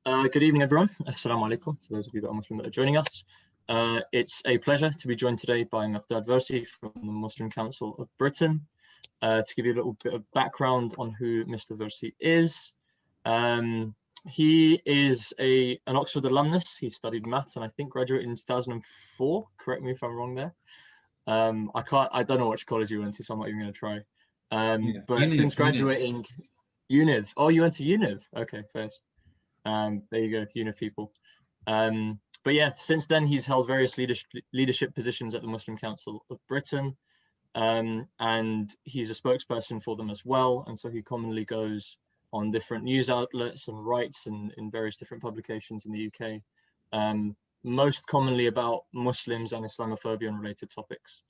Good evening, everyone. Assalamu alaikum to those of you that are Muslim that are joining us. It's a pleasure to be joined today by Miqdad Versi from the Muslim Council of Britain to give you a little bit of background on who Mr. Versi is. He is an Oxford alumnus. He studied maths and I think graduated in 2004. Correct me if I'm wrong there. I don't know which college you went to, so I'm not even going to try. But since graduating, Univ. Oh, you went to Univ. Okay, first. There you go, Univ people. But yeah, since then he's held various leadership positions at the Muslim Council of Britain, and he's a spokesperson for them as well. And so he commonly goes on different news outlets and writes in various different publications in the UK, most commonly about Muslims and Islamophobia and related topics.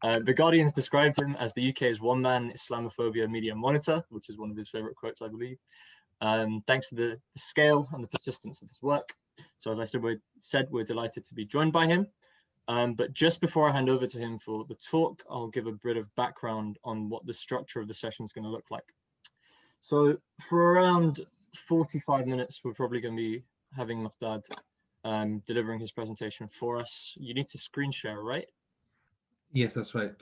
The Guardian's described him as the UK's one-man Islamophobia media monitor, which is one of his favorite quotes, I believe. Thanks to the scale and the persistence of his work. So as I said, we're delighted to be joined by him. But just before I hand over to him for the talk, I'll give a bit of background on what the structure of the session is going to look like. So for around 45 minutes, we're probably going to be having Miqdad delivering his presentation for us. You need to screen share, right? Yes, that's right.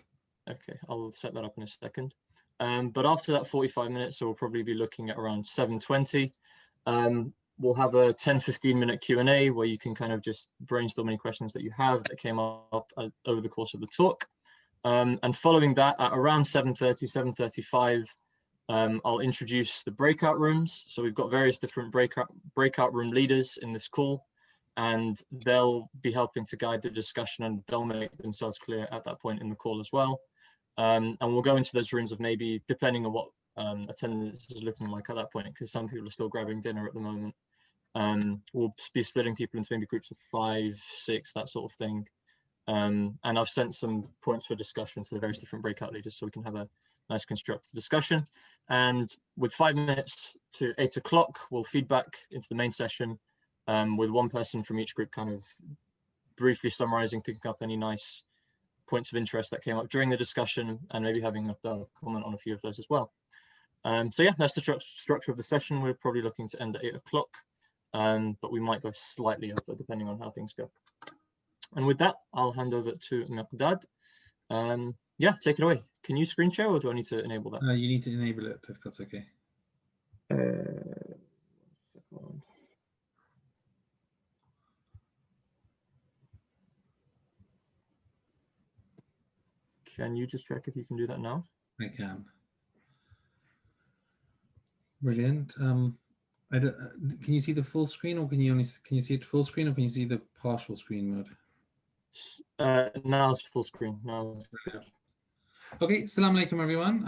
Okay, I'll set that up in a second. But after that 45 minutes, so we'll probably be looking at around 7:20. We'll have a 10-15 minute Q&A where you can kind of just brainstorm any questions that you have that came up over the course of the talk. And following that, at around 7:30, 7:35, I'll introduce the breakout rooms. So we've got various different breakout room leaders in this call, and they'll be helping to guide the discussion, and they'll make themselves clear at that point in the call as well. And we'll go into those rooms of maybe, depending on what attendance is looking like at that point, because some people are still grabbing dinner at the moment. We'll be splitting people into maybe groups of 5, 6, that sort of thing. And I've sent some points for discussion to the various different breakout leaders so we can have a nice constructive discussion. And with 5 minutes to 8 o'clock, we'll feed back into the main session with one person from each group kind of briefly summarizing, picking up any nice points of interest that came up during the discussion, and maybe having a comment on a few of those as well. So yeah, that's the structure of the session. We're probably looking to end at 8 o'clock, but we might go slightly over depending on how things go. And with that, I'll hand over to Miqdad. Yeah, take it away. Can you screen share, or do I need to enable that? You need to enable it, if that's okay. Can you just check if you can do that now? I can. Brilliant. Can you see the full screen, or can you see it full screen, or can you see the partial screen mode? Now it's full screen. Now it's okay. Assalamu alaikum, everyone.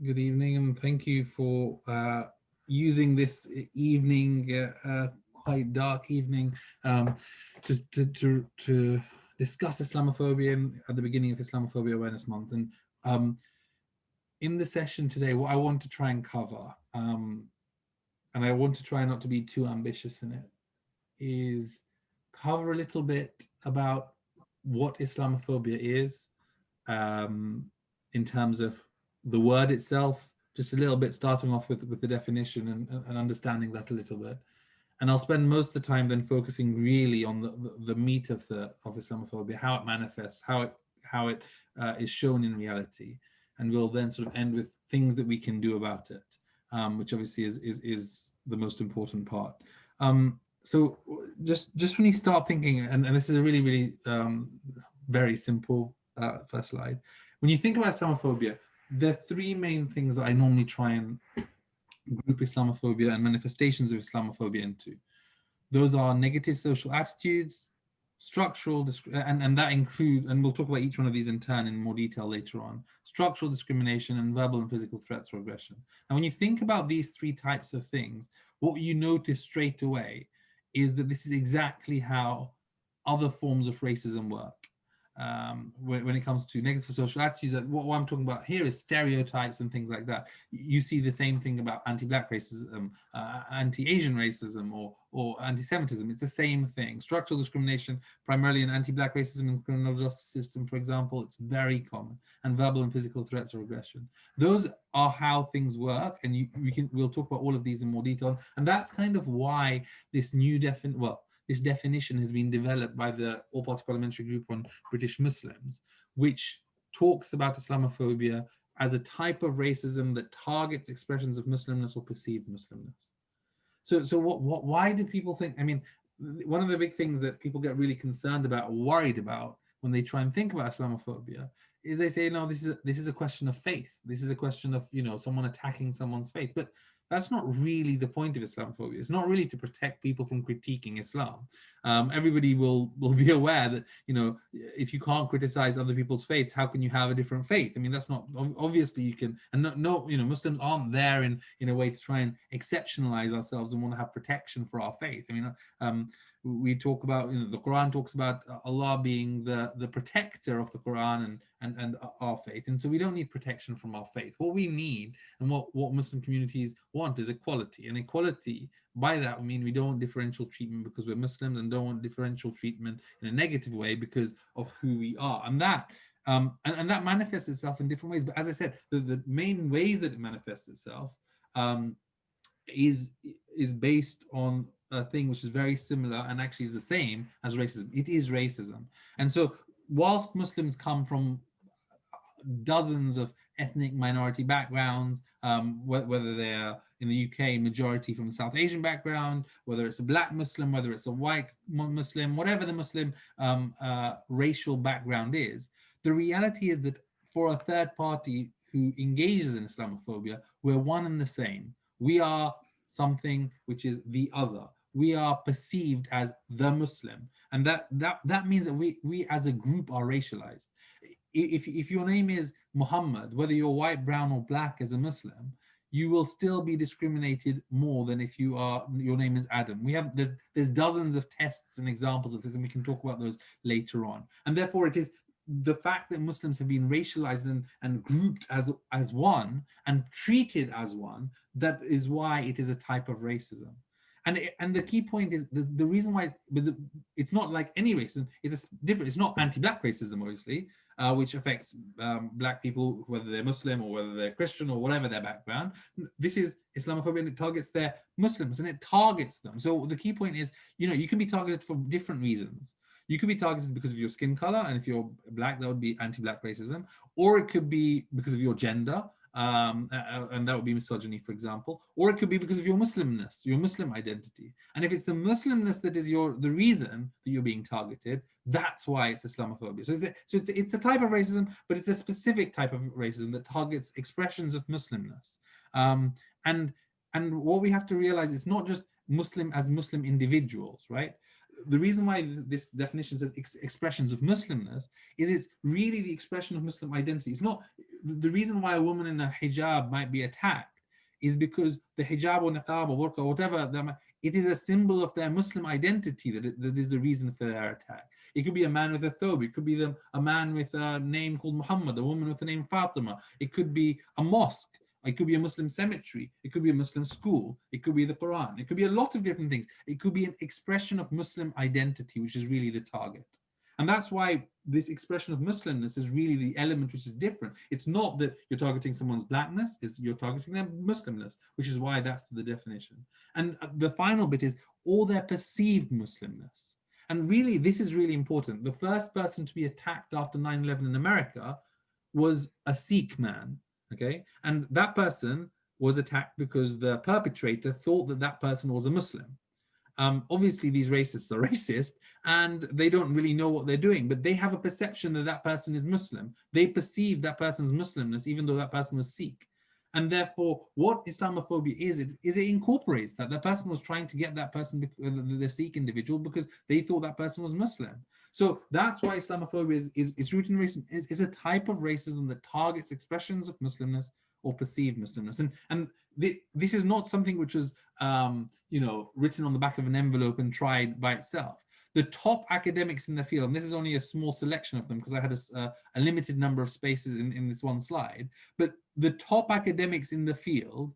Good evening, and thank you for using this evening, quite dark evening, to discuss Islamophobia at the beginning of Islamophobia Awareness Month. And in the session today, what I want to try and cover, and I want to try not to be too ambitious in it, is cover a little bit about what Islamophobia is, in terms of the word itself, just a little bit starting off with the definition and understanding that a little bit. And I'll spend most of the time then focusing really on the meat of Islamophobia, how it manifests, how it is shown in reality, and we'll then sort of end with things that we can do about it, which obviously is the most important part. So just when you start thinking, and this is a really very simple first slide. When you think about Islamophobia, there are 3 main things that I normally try and group Islamophobia and manifestations of Islamophobia into. Those are negative social attitudes, structural, and that include, and we'll talk about each one of these in turn in more detail later on, structural discrimination and verbal and physical threats or aggression. And when you think about these 3 types of things, what you notice straight away is that this is exactly how other forms of racism work. when it comes to negative social attitudes. What I'm talking about here is stereotypes and things like that. You see the same thing about anti-Black racism, anti-Asian racism, or anti-Semitism. It's the same thing. Structural discrimination, primarily in anti-Black racism in the criminal justice system, for example, it's very common. And verbal and physical threats or aggression. Those are how things work, and we'll talk about all of these in more detail. And that's kind of why this new this definition has been developed by the All-Party Parliamentary Group on British Muslims, which talks about Islamophobia as a type of racism that targets expressions of Muslimness or perceived Muslimness. So why do people think, I mean, one of the big things that people get really concerned about or worried about when they try and think about Islamophobia is they say, no, this is a question of faith. This is a question of, someone attacking someone's faith. But that's not really the point of Islamophobia. It's not really to protect people from critiquing Islam. Everybody will be aware that, if you can't criticize other people's faiths, how can you have a different faith? I mean, that's not, obviously you can, and Muslims aren't there in a way to try and exceptionalize ourselves and want to have protection for our faith. I mean, we talk about, the Quran talks about Allah being the protector of the Quran and our faith. And so we don't need protection from our faith. What we need and what Muslim communities want is equality. And equality, by that, I mean, we don't want differential treatment because we're Muslims, and don't want differential treatment in a negative way because of who we are. And that and that manifests itself in different ways. But as I said, the main ways that it manifests itself is based on a thing which is very similar and actually is the same as racism. It is racism. And so whilst Muslims come from dozens of ethnic minority backgrounds, whether they're in the UK, majority from the South Asian background, whether it's a Black Muslim, whether it's a white Muslim, whatever the Muslim racial background is, the reality is that for a third party who engages in Islamophobia, we're one and the same. We are something which is the other. We are perceived as the Muslim. And that means that we as a group are racialized. If your name is Muhammad, whether you're white, brown, or black as a Muslim, you will still be discriminated more than if your name is Adam. There's dozens of tests and examples of this, and we can talk about those later on. And therefore, it is the fact that Muslims have been racialized and grouped as one and treated as one, that is why it is a type of racism. And the key point is the reason why it's not like any racism. It's different. It's not anti-Black racism, obviously, which affects Black people, whether they're Muslim or whether they're Christian or whatever their background. This is Islamophobia, and it targets their Muslims, and it targets them. So the key point is, you can be targeted for different reasons. You could be targeted because of your skin color, and if you're Black, that would be anti-Black racism, or it could be because of your gender. And that would be misogyny, for example, or it could be because of your Muslimness, your Muslim identity. And if it's the Muslimness that is the reason that you're being targeted, that's why it's Islamophobia. So it's a type of racism, but it's a specific type of racism that targets expressions of Muslimness. And what we have to realize is not just Muslim as Muslim individuals, right? The reason why this definition says expressions of Muslimness is it's really the expression of Muslim identity. It's not the reason why a woman in a hijab might be attacked is because the hijab or niqab or burqa or whatever, it is a symbol of their Muslim identity that is the reason for their attack. It could be a man with a thobe. It could be a man with a name called Muhammad, a woman with the name Fatima. It could be a mosque. It could be a Muslim cemetery. It could be a Muslim school. It could be the Quran. It could be a lot of different things. It could be an expression of Muslim identity, which is really the target. And that's why this expression of Muslimness is really the element which is different. It's not that you're targeting someone's Blackness, you're targeting their Muslimness, which is why that's the definition. And the final bit is all their perceived Muslimness. And really, this is really important. The first person to be attacked after 9/11 in America was a Sikh man. Okay, and that person was attacked because the perpetrator thought that person was a Muslim. Obviously, these racists are racist and they don't really know what they're doing, but they have a perception that person is Muslim. They perceive that person's Muslimness, even though that person was Sikh. And therefore, what Islamophobia is it incorporates that. The person was trying to get that person, the Sikh individual, because they thought that person was Muslim. So that's why Islamophobia is rooted in racism. It's a type of racism that targets expressions of Muslimness or perceived Muslimness. And this is not something which was, written on the back of an envelope and tried by itself. the top academics in the field, and this is only a small selection of them because I had a limited number of spaces in this one slide, but the top academics in the field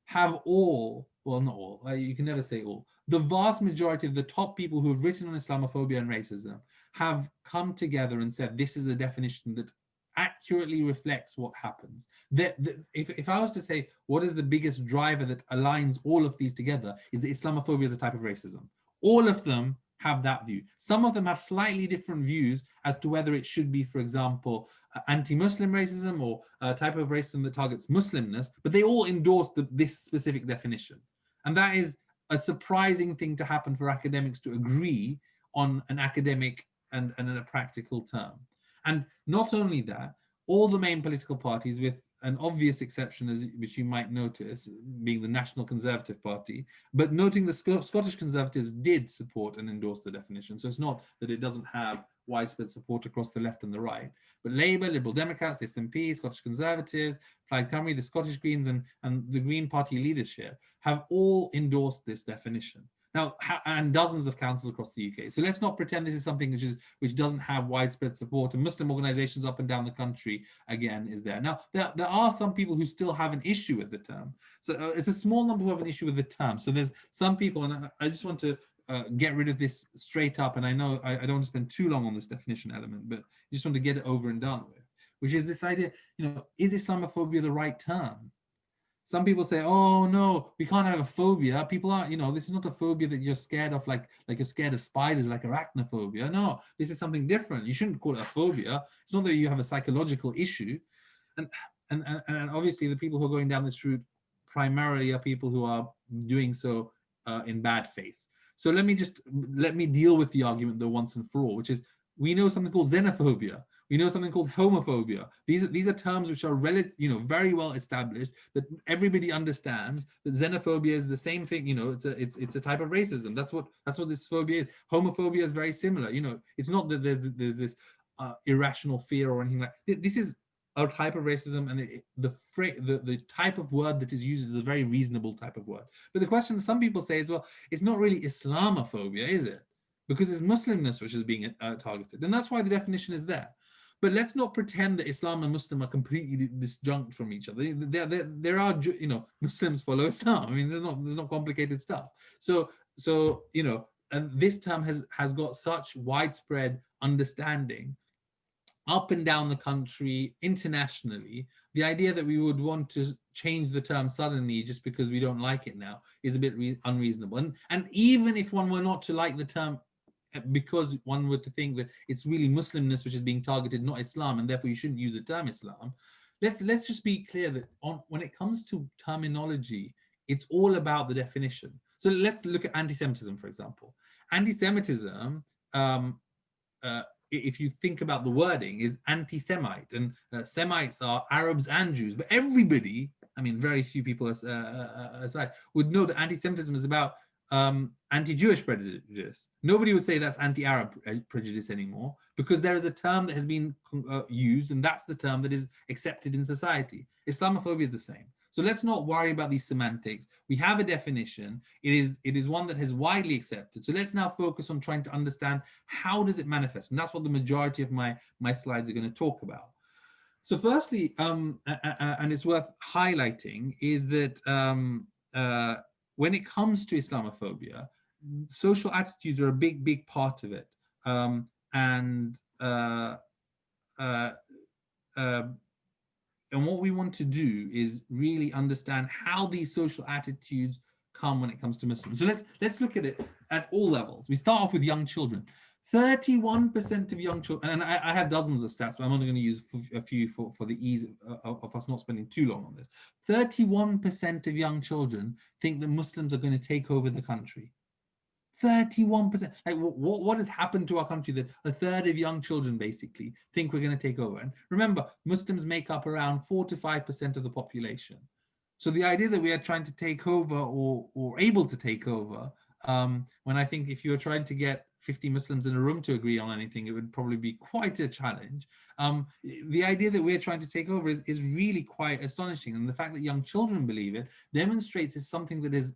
have all, well, not all, you can never say all, the vast majority of the top people who have written on Islamophobia and racism have come together and said, this is the definition that accurately reflects what happens. If I was to say, what is the biggest driver that aligns all of these together, is that Islamophobia is a type of racism. All of them have that view. Some of them have slightly different views as to whether it should be, for example, anti-Muslim racism or a type of racism that targets Muslimness, but they all endorse this specific definition. And that is a surprising thing to happen for academics to agree on an academic and a practical term. And not only that, all the main political parties, with an obvious exception, which you might notice, being the National Conservative Party, but noting the Scottish Conservatives did support and endorse the definition. So it's not that it doesn't have widespread support across the left and the right. But Labour, Liberal Democrats, the SNP, Scottish Conservatives, Plaid Cymru, the Scottish Greens, and the Green Party leadership have all endorsed this definition. Now, and dozens of councils across the UK. So let's not pretend this is something which doesn't have widespread support, and Muslim organizations up and down the country, again, is there. Now, there are some people who still have an issue with the term. So it's a small number who have an issue with the term. So there's some people, and I just want to get rid of this straight up, and I know I don't want to spend too long on this definition element, but I just want to get it over and done with, which is this idea, is Islamophobia the right term? Some people say, oh no, we can't have a phobia. People aren't, this is not a phobia that you're scared of, like you're scared of spiders, like arachnophobia. No, this is something different. You shouldn't call it a phobia. It's not that you have a psychological issue. And obviously the people who are going down this route primarily are people who are doing so in bad faith. So let me deal with the argument though once and for all, which is, we know something called xenophobia. We know something called homophobia. These are terms which are very well established, that everybody understands that xenophobia is the same thing. It's a type of racism. That's what this phobia is. Homophobia is very similar. It's not that there's this irrational fear or anything like that. This is a type of racism, and the type of word that is used is a very reasonable type of word. But the question some people say is, well, it's not really Islamophobia, is it? Because it's Muslimness which is being targeted, and that's why the definition is there. But let's not pretend that Islam and Muslim are completely disjunct from each other. There are, Muslims follow Islam. I mean, there's not complicated stuff. So and this term has got such widespread understanding up and down the country, internationally. The idea that we would want to change the term suddenly just because we don't like it now is a bit unreasonable. And even if one were not to like the term, because one were to think that it's really Muslimness which is being targeted, not Islam, and therefore you shouldn't use the term Islam, let's just be clear that when it comes to terminology, it's all about the definition. So let's look at anti-Semitism, for example. Anti-Semitism, if you think about the wording, is anti-Semite, and Semites are Arabs and Jews, but everybody, I mean, very few people aside, would know that anti-Semitism is about anti-Jewish prejudice. Nobody would say that's anti-Arab prejudice anymore, because there is a term that has been used, and that's the term that is accepted in society. Islamophobia is the same. So let's not worry about these semantics. We have a definition. It is one that has widely accepted. So let's now focus on trying to understand, how does it manifest? And that's what the majority of my slides are going to talk about. So firstly, and it's worth highlighting, is that when it comes to Islamophobia, social attitudes are a big part of it. And what we want to do is really understand how these social attitudes come when it comes to Muslims. So let's look at it at all levels. We start off with young children. 31% of young children, and I have dozens of stats, but I'm only going to use a few for the ease of us not spending too long on this. 31% of young children think that Muslims are going to take over the country. 31%. Like, what has happened to our country that a third of young children basically think we're going to take over? And remember, Muslims make up around 4 to 5% of the population. So the idea that we are trying to take over or able to take over, when I think if you were trying to get 50 Muslims in a room to agree on anything, it would probably be quite a challenge. The idea that we're trying to take over is really quite astonishing. And the fact that young children believe it demonstrates it's something that is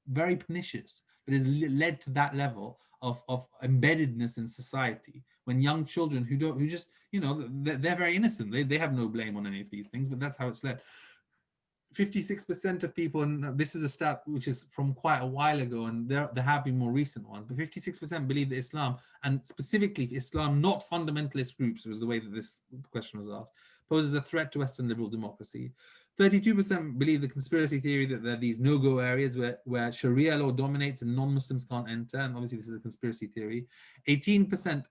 very pernicious, that has led to that level of embeddedness in society, when young children who just, they're very innocent, they have no blame on any of these things, but that's how it's led. 56% of people, and this is a stat which is from quite a while ago, and there have been more recent ones, but 56% believe that Islam, and specifically Islam, not fundamentalist groups, was the way that this question was asked, poses a threat to Western liberal democracy. 32% believe the conspiracy theory that there are these no-go areas where Sharia law dominates and non-Muslims can't enter, and obviously this is a conspiracy theory. 18%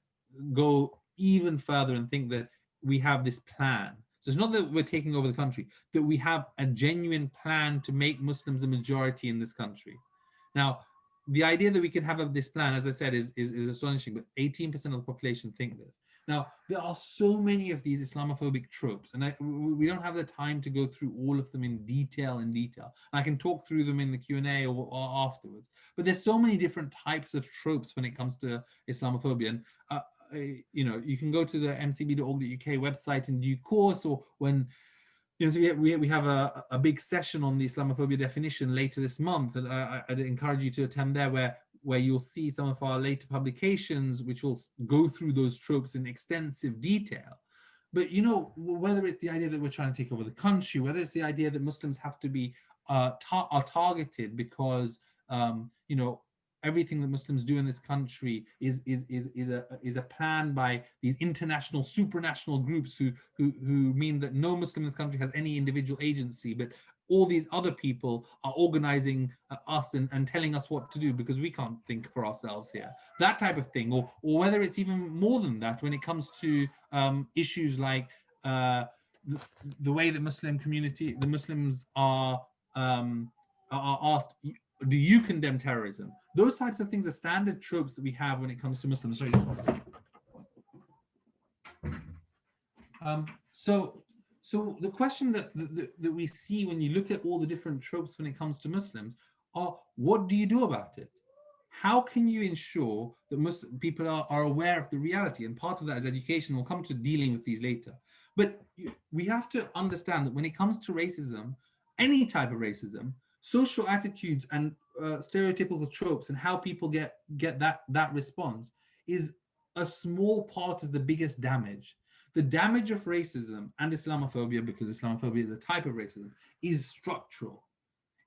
go even further and think that we have this plan. So it's not that we're taking over the country, that we have a genuine plan to make Muslims a majority in this country. Now, the idea that we can have this plan, as I said, is astonishing, but 18% of the population think this. Now, there are so many of these Islamophobic tropes, and we don't have the time to go through all of them in detail. I can talk through them in the Q&A or afterwards, but there's so many different types of tropes when it comes to Islamophobia. And you can go to the mcb.org.uk website in due course, or when so we have a big session on the Islamophobia definition later this month, and I'd encourage you to attend there, where you'll see some of our later publications which will go through those tropes in extensive detail. But whether it's the idea that we're trying to take over the country, whether it's the idea that Muslims have to be are targeted because everything that Muslims do in this country is a plan by these international supranational groups who mean that no Muslim in this country has any individual agency, but all these other people are organizing us and telling us what to do because we can't think for ourselves here. That type of thing, or whether it's even more than that when it comes to issues like the way that the Muslims are asked, do you condemn terrorism? Those types of things are standard tropes that we have when it comes to Muslims. So the question that we see when you look at all the different tropes when it comes to Muslims are, what do you do about it? How can you ensure that people are aware of the reality? And part of that is education. We'll come to dealing with these later. But we have to understand that when it comes to racism, any type of racism, social attitudes and stereotypical tropes and how people get that response is a small part of the biggest damage. The damage of racism and Islamophobia, because Islamophobia is a type of racism, is structural.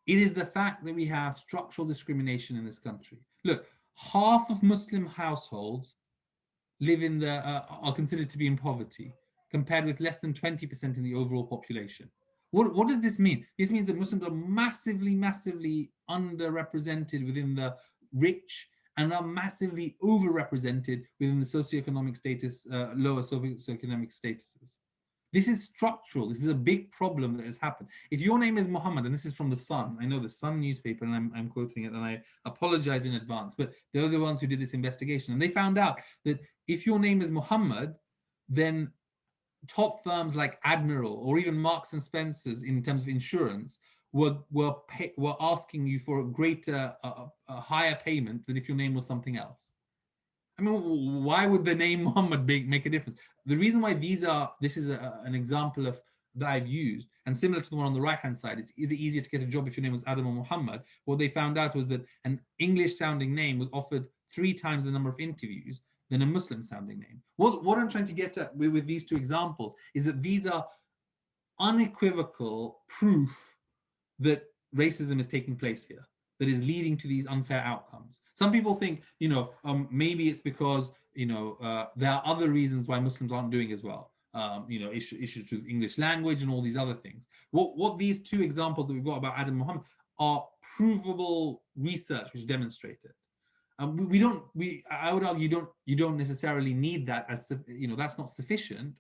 It is the fact that we have structural discrimination in this country. Look, half of Muslim households live are considered to be in poverty, compared with less than 20% in the overall population. What does this mean? This means that Muslims are massively, massively underrepresented within the rich and are massively overrepresented within the socioeconomic status, lower socioeconomic statuses. This is structural. This is a big problem that has happened. If your name is Muhammad, and this is from The Sun, I know The Sun newspaper, and I'm quoting it, and I apologize in advance, but they're the ones who did this investigation, and they found out that if your name is Muhammad, then top firms like Admiral or even Marks and Spencers in terms of insurance were asking you for a higher payment than if your name was something else. I mean, why would the name Muhammad make a difference? The reason why this is an example of that I've used, and similar to the one on the right-hand side, is it easier to get a job if your name was Adam or Muhammad? What they found out was that an English-sounding name was offered 3 times the number of interviews than a Muslim-sounding name. What I'm trying to get at with these 2 examples is that these are unequivocal proof that racism is taking place here, that is leading to these unfair outcomes. Some people think, maybe it's because, there are other reasons why Muslims aren't doing as well. Issues with English language and all these other things. What these 2 examples that we've got about Adam and Muhammad are provable research which demonstrate it. I would argue you don't necessarily need that as, that's not sufficient.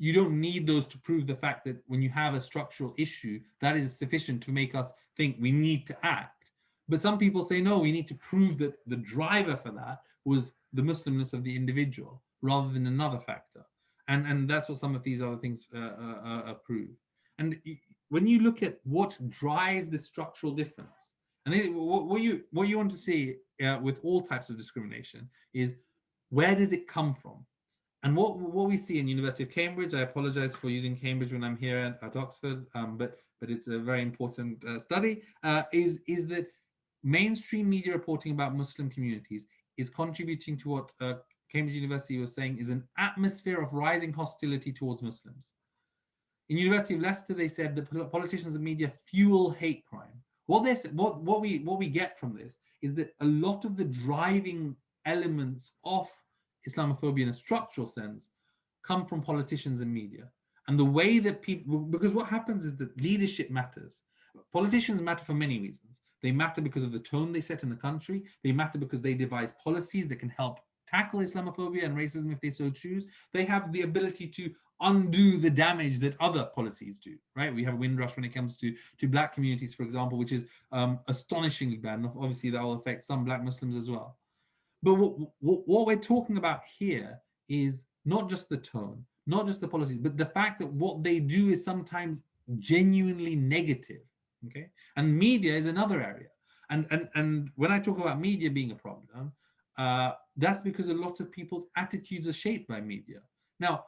You don't need those to prove the fact that when you have a structural issue, that is sufficient to make us think we need to act. But some people say, no, we need to prove that the driver for that was the Muslimness of the individual rather than another factor. And that's what some of these other things prove. And when you look at what drives the structural difference, and then what you want to see with all types of discrimination is, where does it come from? And what we see in University of Cambridge, I apologize for using Cambridge when I'm here at Oxford, but it's a very important study, is that mainstream media reporting about Muslim communities is contributing to what Cambridge University was saying is an atmosphere of rising hostility towards Muslims. In University of Leicester, they said that politicians and media fuel hate crime. What we get from this is that a lot of the driving elements of Islamophobia in a structural sense come from politicians and media. And the way that people, because what happens is that leadership matters. Politicians matter for many reasons. They matter because of the tone they set in the country. They matter because they devise policies that can help tackle Islamophobia and racism if they so choose. They have the ability to undo the damage that other policies do, right? We have a Windrush when it comes to Black communities, for example, which is astonishingly bad. And obviously that will affect some Black Muslims as well. But what we're talking about here is not just the tone, not just the policies, but the fact that what they do is sometimes genuinely negative, okay? And media is another area. And when I talk about media being a problem, that's because a lot of people's attitudes are shaped by media. Now,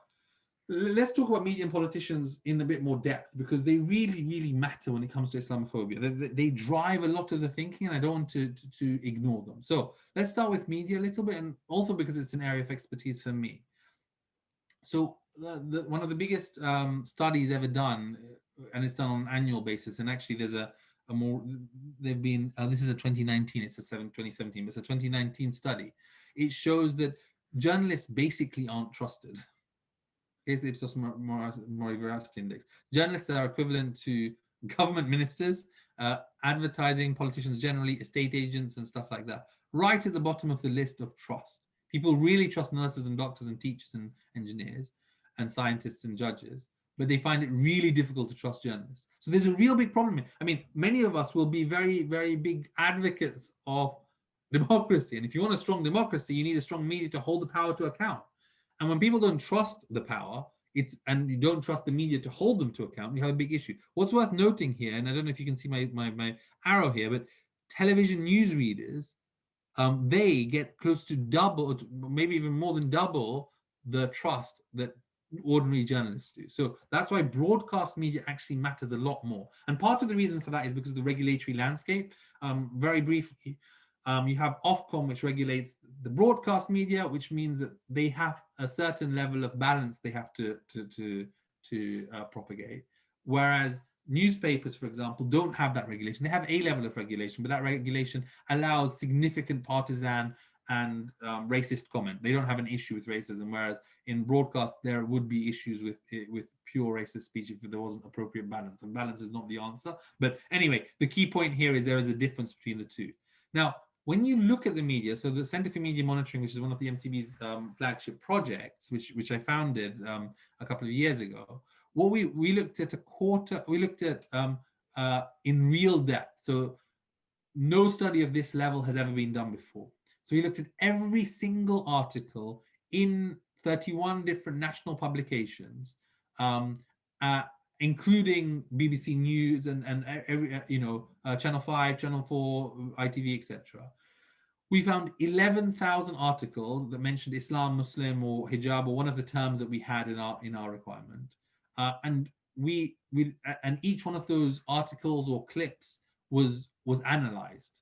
let's talk about media and politicians in a bit more depth, because they really, really matter when it comes to Islamophobia. They drive a lot of the thinking, and I don't want to ignore them. So let's start with media a little bit, and also because it's an area of expertise for me. So one of the biggest studies ever done, and it's done on an annual basis, and actually there's they've been, this is a 2019, it's a 2017, but it's a 2019 study. It shows that journalists basically aren't trusted. Here's the Ipsos Mori Veracity Index. Journalists are equivalent to government ministers, advertising, politicians generally, estate agents, and stuff like that. Right at the bottom of the list of trust. People really trust nurses and doctors and teachers and engineers and scientists and judges, but they find it really difficult to trust journalists. So there's a real big problem here. I mean, many of us will be very, very big advocates of democracy. And if you want a strong democracy, you need a strong media to hold the power to account. And when people don't trust the power, and you don't trust the media to hold them to account, you have a big issue. What's worth noting here, and I don't know if you can see my arrow here, but television news readers, they get close to double, maybe even more than double the trust that ordinary journalists do. So that's why broadcast media actually matters a lot more. And part of the reason for that is because of the regulatory landscape. Very briefly, you have Ofcom, which regulates the broadcast media, which means that they have a certain level of balance they have to propagate. Whereas newspapers, for example, don't have that regulation. They have a level of regulation, but that regulation allows significant partisan and racist comment. They don't have an issue with racism, whereas in broadcast, there would be issues with pure racist speech if there wasn't appropriate balance. And balance is not the answer. But anyway, the key point here is there is a difference between the two. Now, when you look at the media, so the Center for Media Monitoring, which is one of the MCB's flagship projects, which I founded a couple of years ago, what we looked at in real depth. So no study of this level has ever been done before. So we looked at every single article in 31 different national publications, including BBC News and every, Channel 5, Channel 4, ITV, etc. We found 11,000 articles that mentioned Islam, Muslim, or hijab, or one of the terms that we had in our requirement. And each one of those articles or clips was analyzed.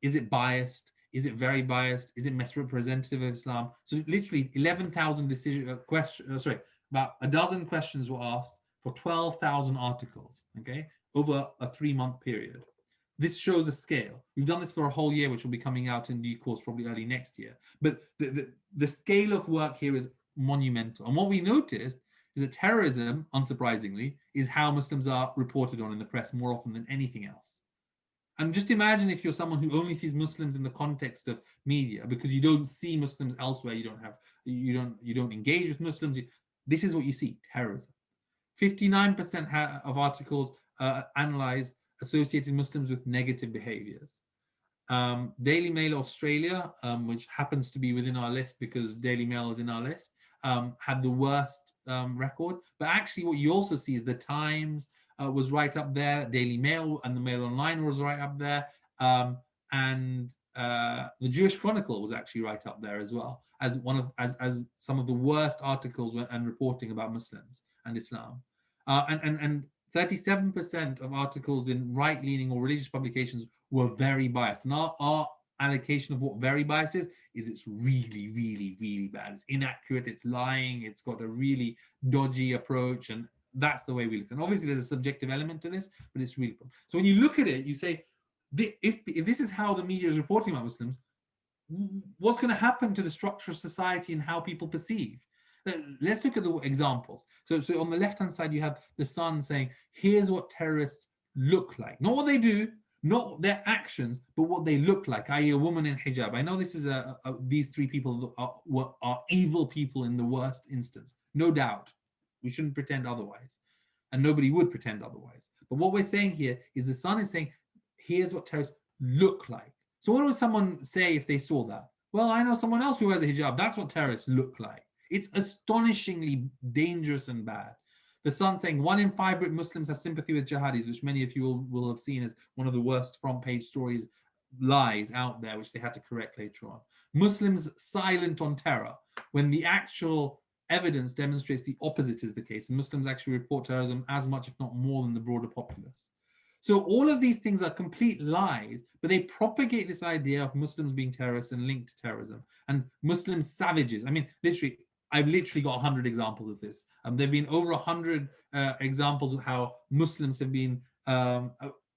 Is it biased? Is it very biased? Is it misrepresentative of Islam? So literally 11,000 about a dozen questions were asked for 12,000 articles, okay, over a 3-month period. This shows a scale. We've done this for a whole year, which will be coming out in due course, probably early next year. But the scale of work here is monumental. And what we noticed is that terrorism, unsurprisingly, is how Muslims are reported on in the press more often than anything else. And just imagine if you're someone who only sees Muslims in the context of media, because you don't see Muslims elsewhere, you don't engage with Muslims. This is what you see: terrorism. 59% of articles analyze associated Muslims with negative behaviors. Daily Mail Australia, which happens to be within our list because Daily Mail is in our list, had the worst record. But actually what you also see is the Times was right up there, Daily Mail and the Mail Online was right up there, and the Jewish Chronicle was actually right up there as well as one of as some of the worst articles and reporting about Muslims and Islam, and 37% of articles in right-leaning or religious publications were very biased. And our allocation of what very biased is it's really, really, really bad. It's inaccurate, it's lying, it's got a really dodgy approach, and that's the way we look. And obviously there's a subjective element to this, but it's really, so when you look at it, you say, if this is how the media is reporting about Muslims, what's going to happen to the structure of society and how people perceive? Let's look at the examples. So on the left-hand side, you have the Sun saying, here's what terrorists look like. Not what they do, not their actions, but what they look like, i.e. a woman in hijab. I know this is these three people are evil people in the worst instance. No doubt. We shouldn't pretend otherwise. And nobody would pretend otherwise. But what we're saying here is the Sun is saying, here's what terrorists look like. So what would someone say if they saw that? Well, I know someone else who wears a hijab. That's what terrorists look like. It's astonishingly dangerous and bad. The Sun saying 1 in 5 Brit Muslims have sympathy with jihadis, which many of you will have seen as one of the worst front page stories, lies out there, which they had to correct later on. Muslims silent on terror, when the actual evidence demonstrates the opposite is the case, and Muslims actually report terrorism as much, if not more, than the broader populace. So all of these things are complete lies, but they propagate this idea of Muslims being terrorists and linked to terrorism, and Muslim savages. I mean, literally, I've literally got 100 examples of this. There have been over 100 examples of how Muslims have been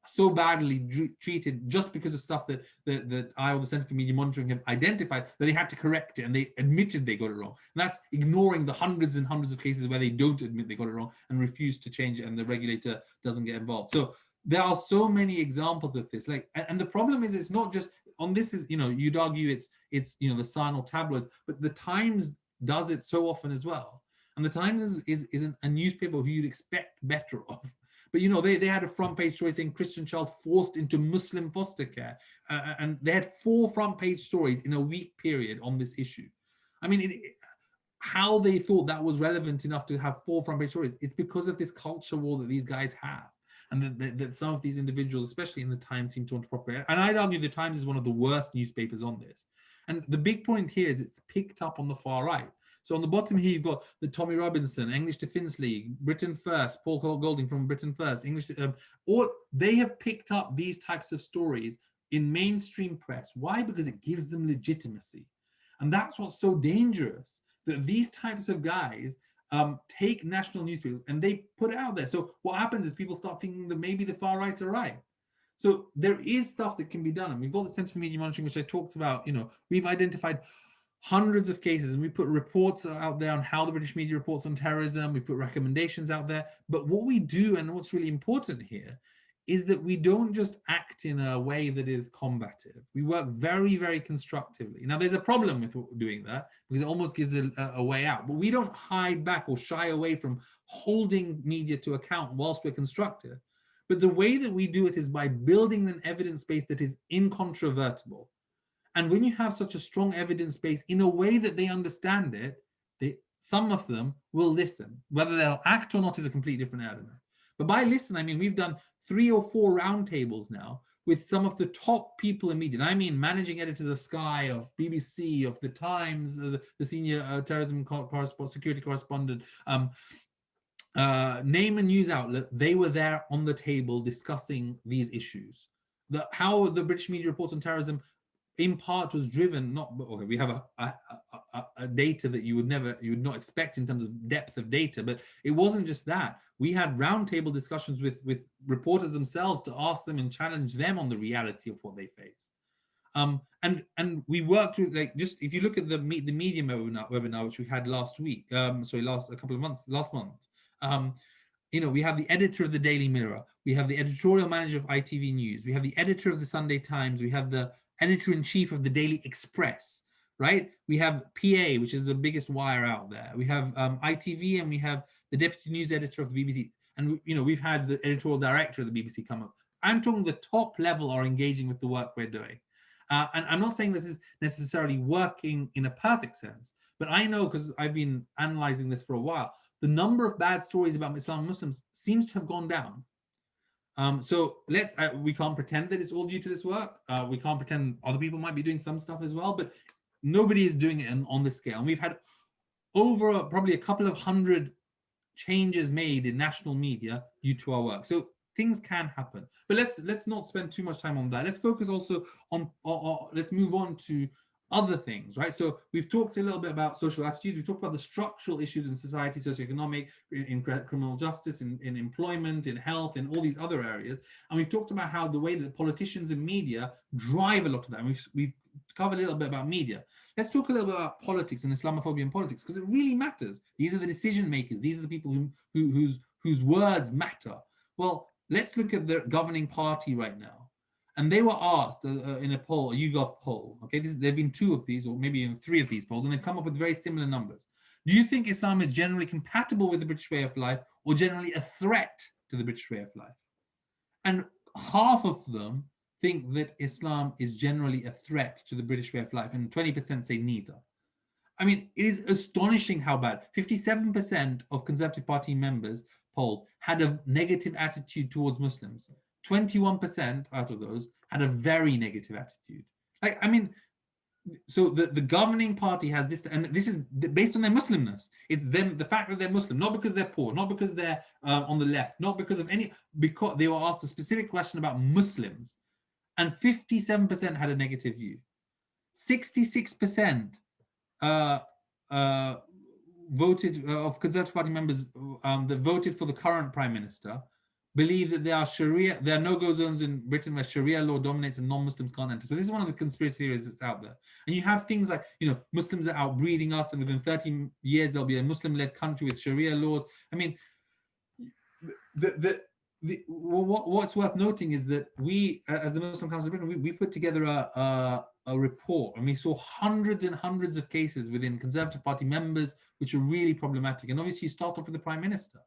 so badly treated just because of stuff that I or the Center for Media Monitoring have identified, that they had to correct it, and they admitted they got it wrong. And that's ignoring the hundreds and hundreds of cases where they don't admit they got it wrong and refuse to change it, and the regulator doesn't get involved. So there are so many examples of this. And the problem is, it's not just on this. Is, you'd argue it's the Sun or tabloids, but the Times does it so often as well. And the Times is a newspaper who you'd expect better of. But they had a front page story saying Christian child forced into Muslim foster care, and they had 4 front page stories in a week period on this issue. I mean, how they thought that was relevant enough to have 4 front page stories? It's because of this culture war that these guys have, and that some of these individuals, especially in the Times, seem to want to propagate. And I'd argue the Times is one of the worst newspapers on this. And the big point here is it's picked up on the far right. So on the bottom here, you've got the Tommy Robinson, English Defence League, Britain First, Paul Golding from Britain First, English. All they have picked up these types of stories in mainstream press. Why? Because it gives them legitimacy, and that's what's so dangerous. That these types of guys take national newspapers and they put it out there. So what happens is people start thinking that maybe the far right are right. So there is stuff that can be done, and we've got the Centre for Media Monitoring, which I talked about. We've identified hundreds of cases, and we put reports out there on how the British media reports on terrorism. We put recommendations out there. But what we do, and what's really important here, is that we don't just act in a way that is combative. We work very, very constructively. Now, there's a problem with doing that, because it almost gives a way out. But we don't hide back or shy away from holding media to account whilst we're constructive. But the way that we do it is by building an evidence base that is incontrovertible. And when you have such a strong evidence base in a way that they understand it, some of them will listen. Whether they'll act or not is a completely different element. But by listen, I mean, we've done 3 or 4 roundtables now with some of the top people in media. And I mean, managing editors of Sky, of BBC, of the Times, the senior terrorism security correspondent, name a news outlet, they were there on the table discussing these issues. How the British media reports on terrorism in part was driven, we have a data that you would not expect in terms of depth of data, but it wasn't just that. We had roundtable discussions with reporters themselves to ask them and challenge them on the reality of what they face. And we worked with, if you look at the Medium webinar, which we had last month. We have the editor of the Daily Mirror, we have the editorial manager of ITV News, we have the editor of the Sunday Times, we have the editor-in-chief of the Daily Express, right? We have PA, which is the biggest wire out there. We have ITV, and we have the deputy news editor of the BBC. And we've had the editorial director of the BBC come up. I'm talking the top level are engaging with the work we're doing. And I'm not saying this is necessarily working in a perfect sense, but I know, because I've been analyzing this for a while, the number of bad stories about Islam and Muslims seems to have gone down. So we can't pretend that it's all due to this work. We can't pretend other people might be doing some stuff as well, but nobody is doing it on this scale. And we've had over probably a couple of hundred changes made in national media due to our work. So things can happen, but let's not spend too much time on that. Let's focus also on, let's move on to other things, right? So we've talked a little bit about social attitudes. We've talked about the structural issues in society, socioeconomic, in criminal justice, in employment, in health, in all these other areas. And we've talked about how the way that politicians and media drive a lot of that. And we've covered a little bit about media. Let's talk a little bit about politics and Islamophobia in politics, because it really matters. These are the decision makers. These are the people whose words matter. Well, let's look at the governing party right now. And they were asked in a poll, a YouGov poll, okay, there have been 2 of these, or maybe even 3 of these polls, and they've come up with very similar numbers. Do you think Islam is generally compatible with the British way of life, or generally a threat to the British way of life? And half of them think that Islam is generally a threat to the British way of life, and 20% say neither. I mean, it is astonishing how bad. 57% of Conservative Party members polled had a negative attitude towards Muslims. 21% out of those had a very negative attitude. Like, I mean, so the governing party has this, and this is based on their Muslimness. It's them, the fact that they're Muslim, not because they're poor, not because they're on the left, not because of any, because they were asked a specific question about Muslims, and 57% had a negative view. 66% voted of Conservative Party members that voted for the current Prime Minister believe that there are no-go zones in Britain where Sharia law dominates and non-Muslims can't enter. So this is one of the conspiracy theories that's out there. And you have things like, Muslims are outbreeding us, and within 30 years there'll be a Muslim-led country with Sharia laws. I mean, what's worth noting is that we, as the Muslim Council of Britain, we put together a report, and we saw hundreds and hundreds of cases within Conservative Party members which are really problematic. And obviously you start off with the Prime Minister.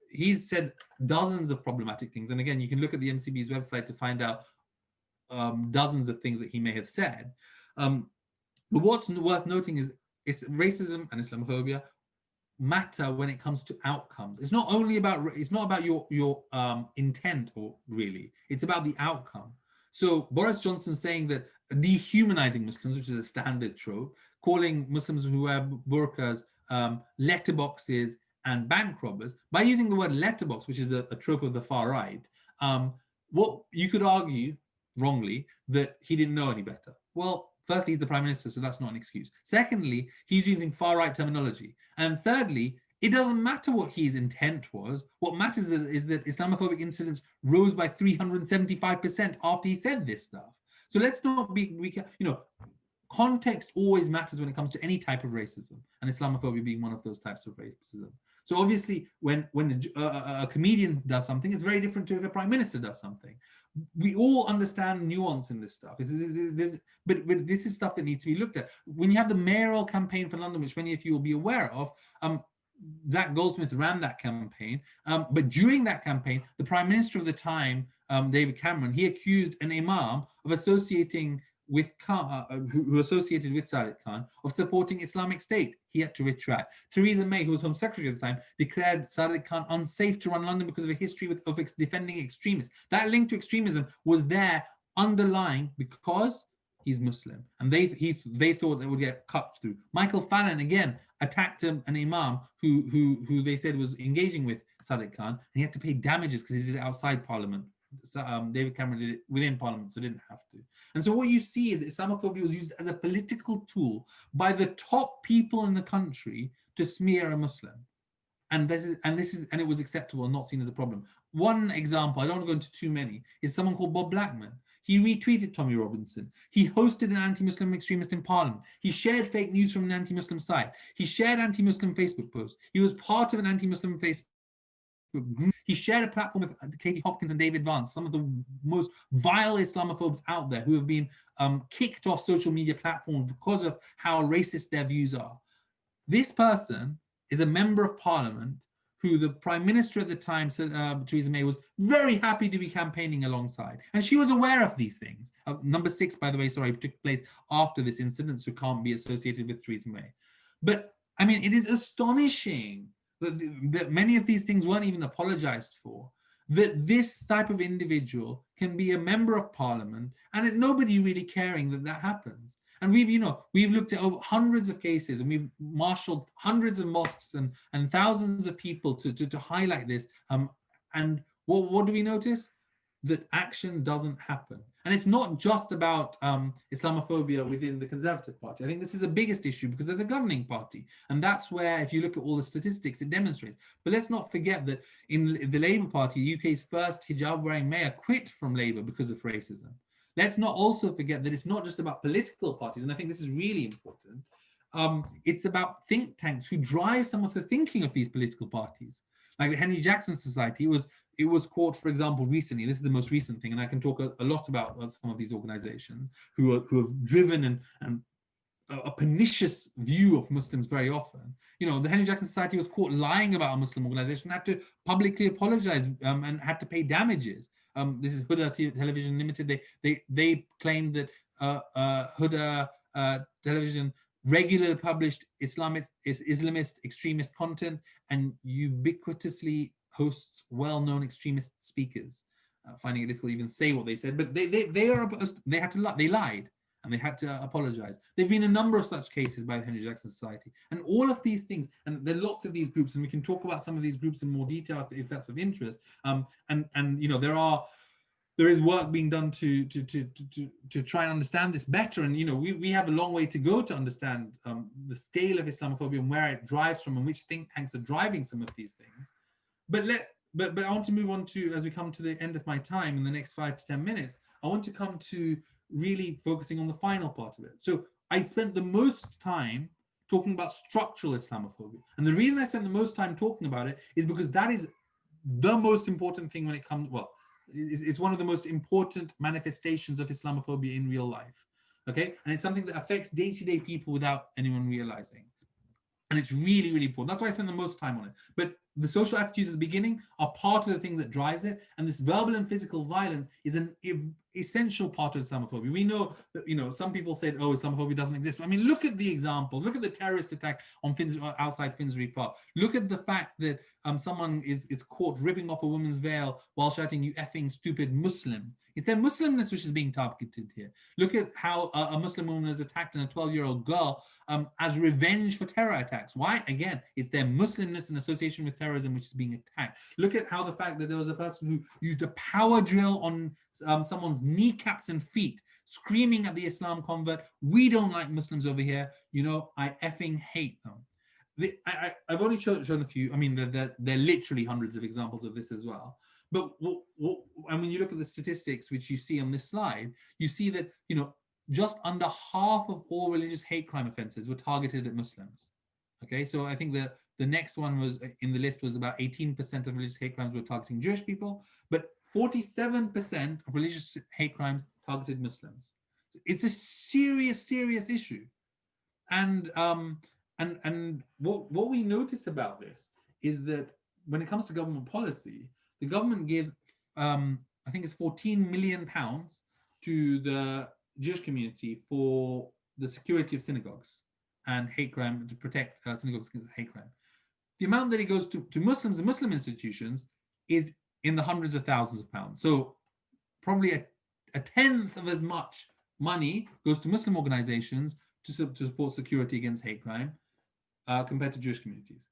He's said dozens of problematic things, and again, you can look at the MCB's website to find out dozens of things that he may have said. But what's worth noting is racism and Islamophobia matter when it comes to outcomes. It's not about your intent, or really, it's about the outcome. So Boris Johnson saying that dehumanizing Muslims, which is a standard trope, calling Muslims who wear burqas letterboxes and bank robbers, by using the word letterbox, which is a trope of the far right, what you could argue, wrongly, that he didn't know any better. Well, firstly, he's the Prime Minister, so that's not an excuse. Secondly, he's using far right terminology. And thirdly, it doesn't matter what his intent was. What matters is that Islamophobic incidents rose by 375% after he said this stuff. So let's not context always matters when it comes to any type of racism, and Islamophobia being one of those types of racism. So obviously, when a comedian does something, it's very different to if a Prime Minister does something. We all understand nuance in this stuff. But this is stuff that needs to be looked at. When you have the mayoral campaign for London, which many of you will be aware of, Zach Goldsmith ran that campaign. But during that campaign, the Prime Minister of the time, David Cameron, he accused an imam of associating with Khan, who associated with Sadiq Khan, of supporting Islamic State. He had to retract. Theresa May, who was Home Secretary at the time, declared Sadiq Khan unsafe to run London because of a history of defending extremists. That link to extremism was there underlying because he's Muslim, and they thought they would get cut through. Michael Fallon again attacked an imam who they said was engaging with Sadiq Khan, and he had to pay damages because he did it outside Parliament. David Cameron did it within Parliament, so didn't have to. And so what you see is that Islamophobia was used as a political tool by the top people in the country to smear a Muslim. And it was acceptable and not seen as a problem. One example, I don't want to go into too many, is someone called Bob Blackman. He retweeted Tommy Robinson. He hosted an anti-Muslim extremist in Parliament. He shared fake news from an anti-Muslim site. He shared anti-Muslim Facebook posts. He was part of an anti-Muslim Facebook group. He shared a platform with Katie Hopkins and David Vance, some of the most vile Islamophobes out there, who have been kicked off social media platforms because of how racist their views are. This person is a member of Parliament who the Prime Minister at the time, Theresa May, was very happy to be campaigning alongside. And she was aware of these things. Number 6, by the way, took place after this incident, so can't be associated with Theresa May. But, I mean, it is astonishing that many of these things weren't even apologized for. that this type of individual can be a member of parliament and nobody really caring that happens. And we've looked at over hundreds of cases, and we've marshaled hundreds of mosques and thousands of people to highlight this. And what do we notice? That action doesn't happen. And it's not just about Islamophobia within the Conservative Party. I think this is the biggest issue because they're the governing party. And that's where, if you look at all the statistics, it demonstrates. But let's not forget that in the Labour Party, UK's first hijab-wearing mayor quit from Labour because of racism. Let's not also forget that it's not just about political parties, and I think this is really important. It's about think tanks who drive some of the thinking of these political parties. Like the Henry Jackson Society, it was caught, for example, recently. This is the most recent thing, and I can talk a lot about some of these organizations who have driven and a pernicious view of Muslims very often. The Henry Jackson Society was caught lying about a Muslim organization, had to publicly apologize and had to pay damages. This is Huda Television Limited. They claimed that Huda Television regularly published Islamist extremist content and ubiquitously hosts well-known extremist speakers, finding it difficult to even say what they said. But they lied and they had to apologize. There've been a number of such cases by the Henry Jackson Society, and all of these things. And there are lots of these groups, and we can talk about some of these groups in more detail if that's of interest. There is work being done to try and understand this better. And we have a long way to go to understand the scale of Islamophobia and where it drives from and which think tanks are driving some of these things. But I want to move on to, as we come to the end of my time in the next 5 to 10 minutes, I want to come to really focusing on the final part of it. So I spent the most time talking about structural Islamophobia. And the reason I spent the most time talking about it is because that is the most important thing when it comes, it's one of the most important manifestations of Islamophobia in real life, okay? And it's something that affects day-to-day people without anyone realizing. And it's really, really important. That's why I spend the most time on it. But the social attitudes at the beginning are part of the thing that drives it. And this verbal and physical violence is an essential part of Islamophobia. We know that, some people said, oh, Islamophobia doesn't exist. I mean, look at the examples. Look at the terrorist attack on outside Finsbury Park. Look at the fact that someone is caught ripping off a woman's veil while shouting, "You effing stupid Muslim." It's their Muslimness which is being targeted here. Look at how a Muslim woman is attacked and a 12-year-old girl as revenge for terror attacks. Why? Again, it's their Muslimness in association with terrorism which is being attacked. Look at how the fact that there was a person who used a power drill on someone's kneecaps and feet, screaming at the Islam convert, "We don't like Muslims over here. I effing hate them." I've only shown a few. I mean, there are literally hundreds of examples of this as well. But and when you look at the statistics which you see on this slide, you see that just under half of all religious hate crime offenses were targeted at Muslims. Okay, so I think the next one was in the list was about 18% of religious hate crimes were targeting Jewish people, but 47% of religious hate crimes targeted Muslims. It's a serious issue, and what we notice about this is that when it comes to government policy, the government gives, I think it's £14 million to the Jewish community for the security of synagogues and hate crime, to protect synagogues against hate crime. The amount that it goes to Muslims and Muslim institutions is in the hundreds of thousands of pounds. So probably a tenth of as much money goes to Muslim organizations to support security against hate crime compared to Jewish communities.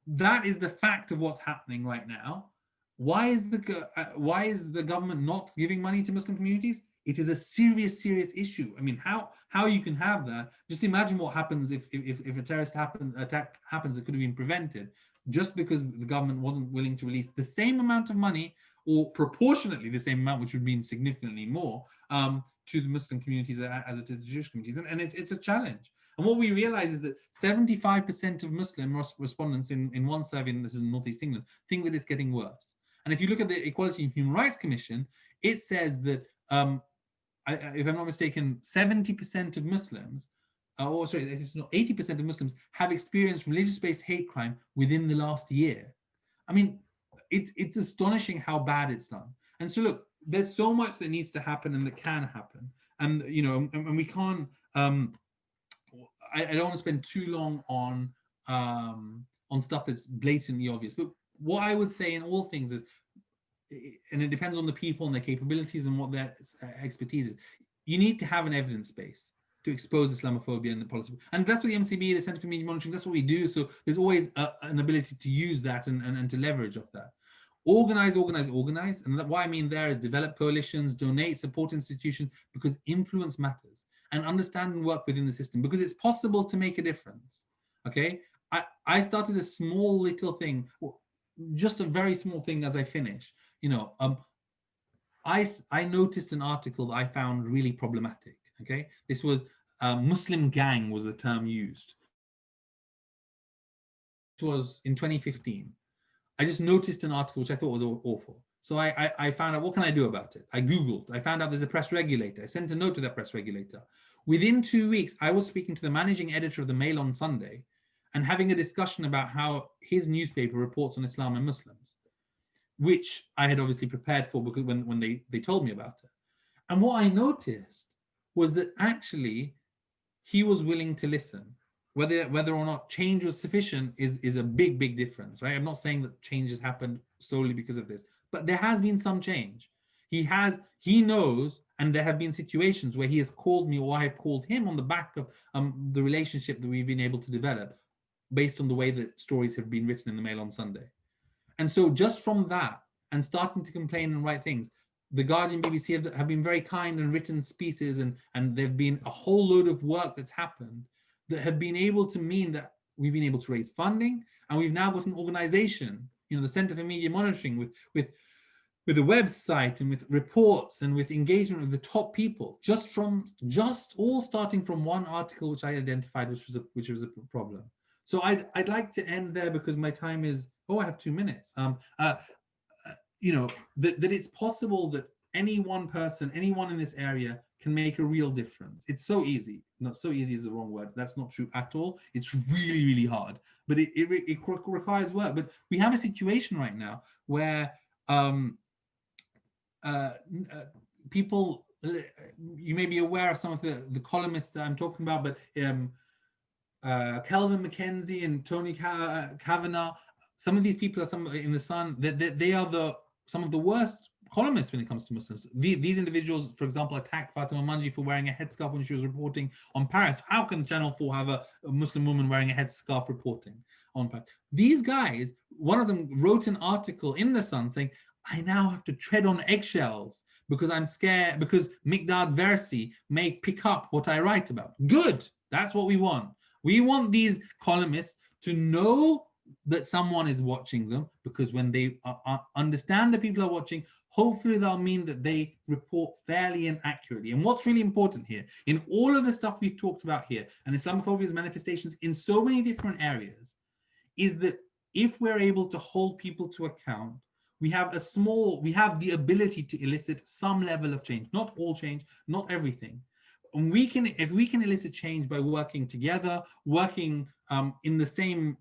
That is the fact of what's happening right now. Why is the government not giving money to Muslim communities? It is a serious issue. I mean, how you can have that? Just imagine what happens if a terrorist attack happens that could have been prevented, just because the government wasn't willing to release the same amount of money, or proportionately the same amount, which would mean significantly more, to the Muslim communities as it is to Jewish communities. And it's a challenge. And what we realize is that 75% of Muslim respondents in one survey, and this is in Northeast England, think that it's getting worse. And if you look at the Equality and Human Rights Commission, it says that, if I'm not mistaken, 70% of Muslims, if it's not 80% of Muslims, have experienced religious-based hate crime within the last year. I mean, it's astonishing how bad it's done. And so look, there's so much that needs to happen and that can happen. And, and we can't, I don't want to spend too long on stuff that's blatantly obvious. But what I would say in all things is, and it depends on the people and their capabilities and what their expertise is. You need to have an evidence base to expose Islamophobia in the policy. And that's what the MCB, the Centre for Media Monitoring, that's what we do. So there's always an ability to use that and to leverage off that. Organize. And what I mean there is develop coalitions, donate, support institutions, because influence matters. And understand and work within the system, because it's possible to make a difference. Okay? I started a small little thing, just a very small thing as I finish. You know, I noticed an article that I found really problematic. Okay, this was Muslim gang was the term used. It was in 2015. I just noticed an article which I thought was awful. So I found out, what can I do about it? I Googled. I found out there's a press regulator. I sent a note to that press regulator. Within 2 weeks, I was speaking to the managing editor of the Mail on Sunday and having a discussion about how his newspaper reports on Islam and Muslims, which I had obviously prepared for because when they told me about it. And what I noticed was that actually he was willing to listen. Whether or not change was sufficient is a big difference, right? I'm not saying that change has happened solely because of this, but there has been some change. He knows, and there have been situations where he has called me or I have called him on the back of the relationship that we've been able to develop based on the way that stories have been written in the Mail on Sunday. And so just from that and starting to complain and write things, the Guardian, BBC have been very kind and written pieces, and there've been a whole load of work that's happened that have been able to mean that we've been able to raise funding, and we've now got an organization, you know, the Centre for Media Monitoring with a website and with reports and with engagement with the top people, just all starting from one article which I identified, which was a problem. So I'd like to end there because my time is, I have 2 minutes. You know, that it's possible that any one person, anyone in this area can make a real difference. It's so easy. Not so easy is the wrong word. That's not true at all. It's really hard, but it requires work. But we have a situation right now where people, you may be aware of some of the columnists that I'm talking about, but Kelvin McKenzie and Tony Kavanagh, some of these people are in the Sun. They are some of the worst columnists when it comes to Muslims. These individuals, for example, attacked Fatima Manji for wearing a headscarf when she was reporting on Paris. How can Channel 4 have a Muslim woman wearing a headscarf reporting on Paris? These guys, one of them wrote an article in the Sun saying, I now have to tread on eggshells because I'm scared, because Miqdad Versi may pick up what I write about. Good, that's what we want. We want these columnists to know that someone is watching them, because when they understand that people are watching, hopefully that'll mean that they report fairly and accurately. And what's really important here, in all of the stuff we've talked about here, and Islamophobia's manifestations in so many different areas, is that if we're able to hold people to account, we have the ability to elicit some level of change, not all change, not everything. And if we can elicit change by working together, working in the same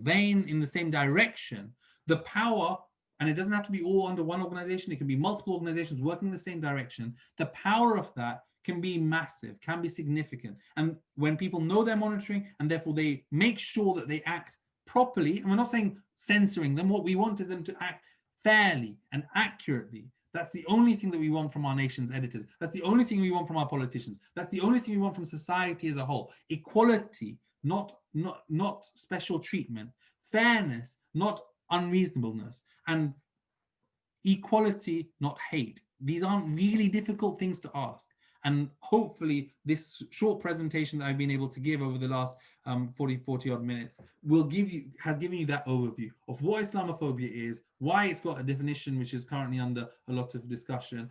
vein, in the same direction, the power, and it doesn't have to be all under one organization, it can be multiple organizations working in the same direction, the power of that can be massive, can be significant. And when people know they're monitoring, and therefore they make sure that they act properly, and we're not saying censoring them, what we want is them to act fairly and accurately. That's the only thing that we want from our nation's editors. That's the only thing we want from our politicians. That's the only thing we want from society as a whole. Equality, not special treatment. Fairness, not unreasonableness. And equality, not hate. These aren't really difficult things to ask. And hopefully this short presentation that I've been able to give over the last 40 odd minutes has given you that overview of what Islamophobia is, why it's got a definition which is currently under a lot of discussion,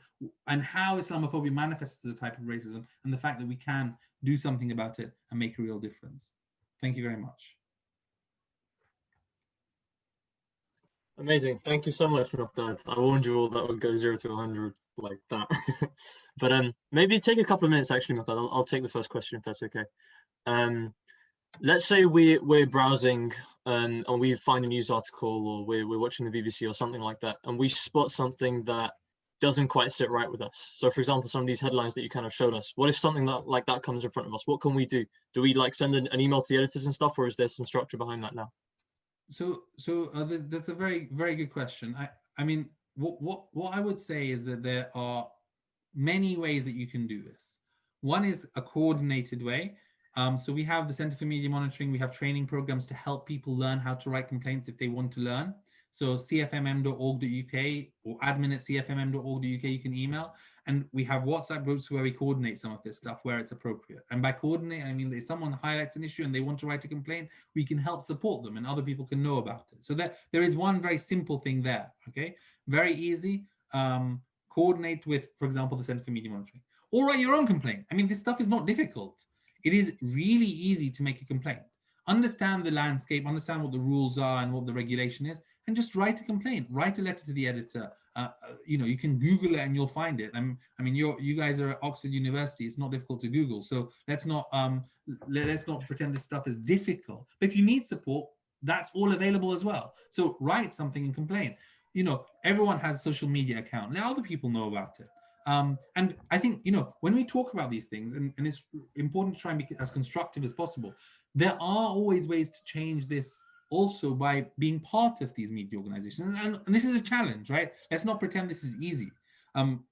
and how Islamophobia manifests as a type of racism, and the fact that we can do something about it and make a real difference. Thank you very much. Amazing. Thank you so much, Miqdad. I warned you all that would go 0 to 100 like that. But maybe take a couple of minutes, actually, Miqdad. I'll take the first question if that's okay. Let's say we're browsing and we find a news article, or we're watching the BBC or something like that, and we spot something that doesn't quite sit right with us. So, for example, some of these headlines that you kind of showed us, what if something like that comes in front of us? What can we do? Do we like send an email to the editors and stuff, or is there some structure behind that now? So that's a very, very good question. I mean, what I would say is that there are many ways that you can do this. One is a coordinated way. So we have the Center for Media Monitoring. We have training programs to help people learn how to write complaints if they want to learn. So cfmm.org.uk or admin@cfmm.org.uk, you can email. And we have WhatsApp groups where we coordinate some of this stuff where it's appropriate. And by coordinate, I mean if someone highlights an issue and they want to write a complaint, we can help support them and other people can know about it. So there is one very simple thing there, okay? Very easy. Coordinate with, for example, the Center for Media Monitoring. Or write your own complaint. I mean, this stuff is not difficult. It is really easy to make a complaint. Understand the landscape, understand what the rules are and what the regulation is, and just write a complaint. Write a letter to the editor. You can Google it and you'll find it. I mean, you guys are at Oxford University. It's not difficult to Google. So let's not pretend this stuff is difficult. But if you need support, that's all available as well. So write something and complain. Everyone has a social media account. Now other people know about it. And I think, when we talk about these things, and it's important to try and be as constructive as possible, there are always ways to change this also by being part of these media organizations. And this is a challenge, right? Let's not pretend this is easy.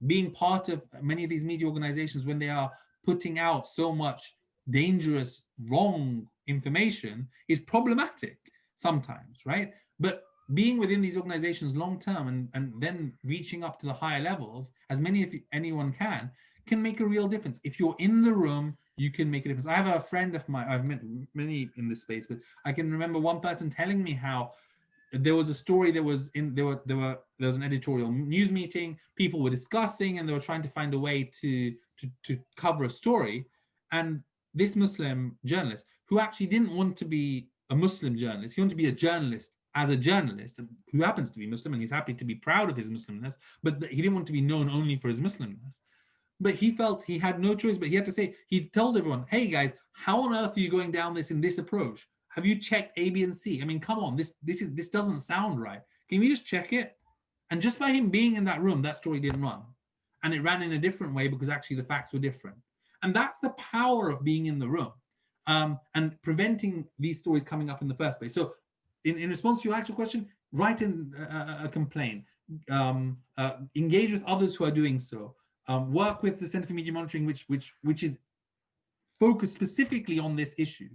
Being part of many of these media organizations when they are putting out so much dangerous, wrong information is problematic sometimes, right? But being within these organizations long term and then reaching up to the higher levels, as many of anyone can make a real difference. If you're in the room, you can make a difference. I have a friend of mine, I've met many in this space, but I can remember one person telling me how there was a story that was there was an editorial news meeting, people were discussing and they were trying to find a way to cover a story. And this Muslim journalist, who actually didn't want to be a Muslim journalist, he wanted to be a journalist as a journalist who happens to be Muslim, and he's happy to be proud of his Muslimness, but he didn't want to be known only for his Muslimness. But he felt he had no choice, but he had to say, he told everyone, hey guys, how on earth are you going down this in this approach? Have you checked A, B, and C? I mean, come on, this doesn't sound right. Can we just check it? And just by him being in that room, that story didn't run. And it ran in a different way because actually the facts were different. And that's the power of being in the room and preventing these stories coming up in the first place. So in response to your actual question, write in a complaint, engage with others who are doing so, work with the Center for Media Monitoring, which is focused specifically on this issue,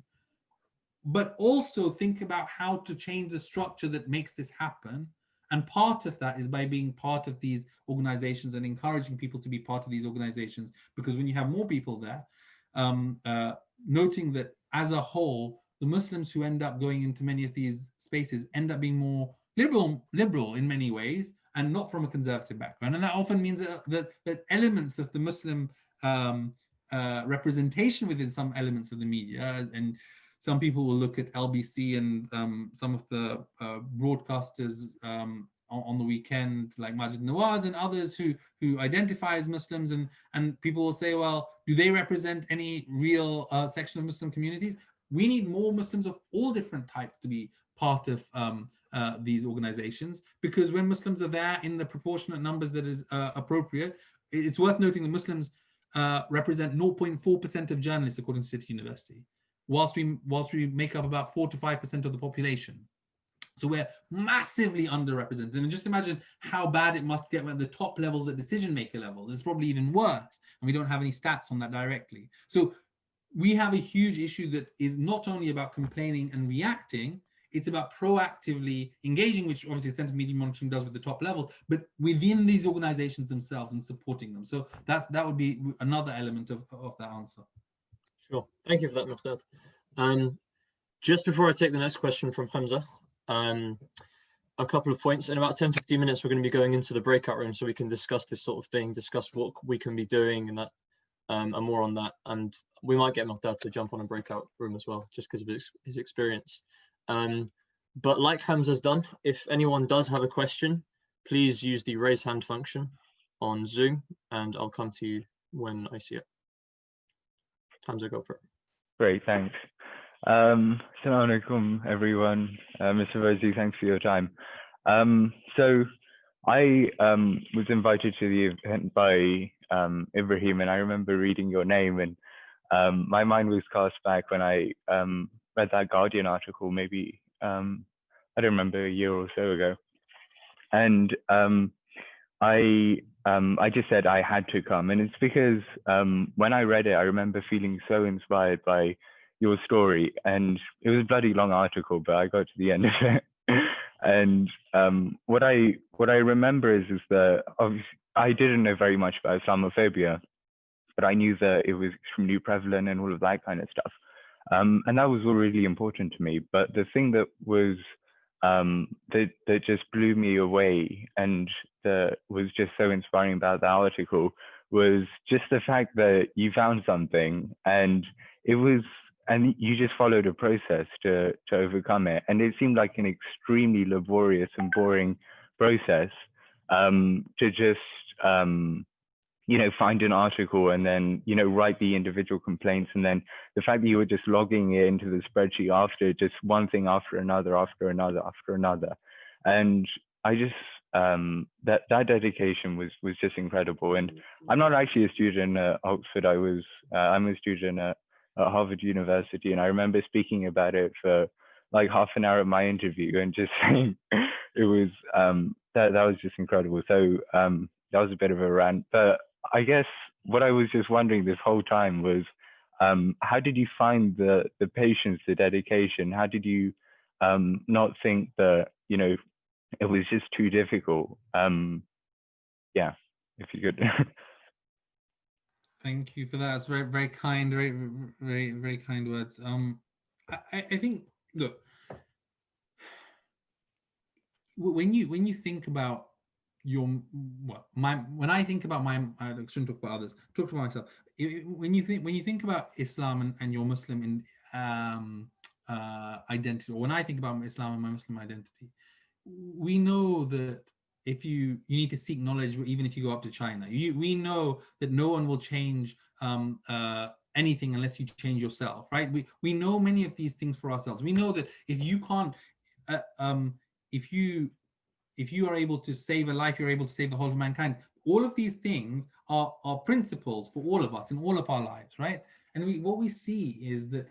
but also think about how to change the structure that makes this happen. And part of that is by being part of these organizations and encouraging people to be part of these organizations, because when you have more people there, noting that as a whole, the Muslims who end up going into many of these spaces end up being more liberal in many ways, and not from a conservative background. And that often means that elements of the Muslim representation within some elements of the media, and some people will look at LBC and some of the broadcasters on the weekend, like Majid Nawaz and others who identify as Muslims, and people will say, well, do they represent any real section of Muslim communities? We need more Muslims of all different types to be part of these organizations, because when Muslims are there in the proportionate numbers that is appropriate, it's worth noting that Muslims represent 0.4% of journalists according to City University, whilst we make up about 4 to 5% of the population. So we're massively underrepresented. And just imagine how bad it must get at the top levels, at decision maker level. It's probably even worse, and we don't have any stats on that directly. So we have a huge issue that is not only about complaining and reacting, it's about proactively engaging, which obviously the Center for Media Monitoring does with the top level, but within these organizations themselves and supporting them. So that would be another element of that answer. Sure. Thank you for that, Miqdad. Just before I take the next question from Hamza, a couple of points. In about 10-15 minutes, we're going to be going into the breakout room so we can discuss this sort of thing, discuss what we can be doing and that, and more on that. And we might get Miqdad to jump on a breakout room as well, just because of his experience. But like Hamza's done, if anyone does have a question, please use the raise hand function on Zoom, and I'll come to you when I see it. Hamza, go for it. Great, thanks. Assalamu alaikum, everyone. Mr. Rosie, thanks for your time. So I was invited to the event by Ibrahim, and I remember reading your name, and my mind was cast back when I read that Guardian article, maybe, I don't remember, a year or so ago. And I just said I had to come, and it's because when I read it, I remember feeling so inspired by your story, and it was a bloody long article, but I got to the end of it. And what I remember is that I didn't know very much about Islamophobia, but I knew that it was extremely prevalent and all of that kind of stuff. And that was all really important to me. But the thing that was that just blew me away and that was just so inspiring about the article was just the fact that you found something and you just followed a process to overcome it. And it seemed like an extremely laborious and boring process to just find an article and then, write the individual complaints. And then the fact that you were just logging it into the spreadsheet after, just one thing after another, after another, after another. And I just, that dedication was just incredible. And I'm not actually a student at Oxford. I'm a student at Harvard University. And I remember speaking about it for like half an hour at my interview and just saying it was, that was just incredible. So that was a bit of a rant, but I guess what I was just wondering this whole time was, how did you find the patience, the dedication? How did you not think that, it was just too difficult? Yeah, if you could. Thank you for that. It's very, very kind, very, very, very kind words. I think, look, when you think about when I think about I shouldn't talk about others, talk about myself. When you think about Islam and your Muslim identity, or when I think about Islam and my Muslim identity, we know that if you need to seek knowledge, even if you go up to China, we know that no one will change anything unless you change yourself, right? We know many of these things for ourselves. We know that if you can't, if you are able to save a life, you're able to save the whole of mankind. All of these things are principles for all of us in all of our lives, right? And what we see is that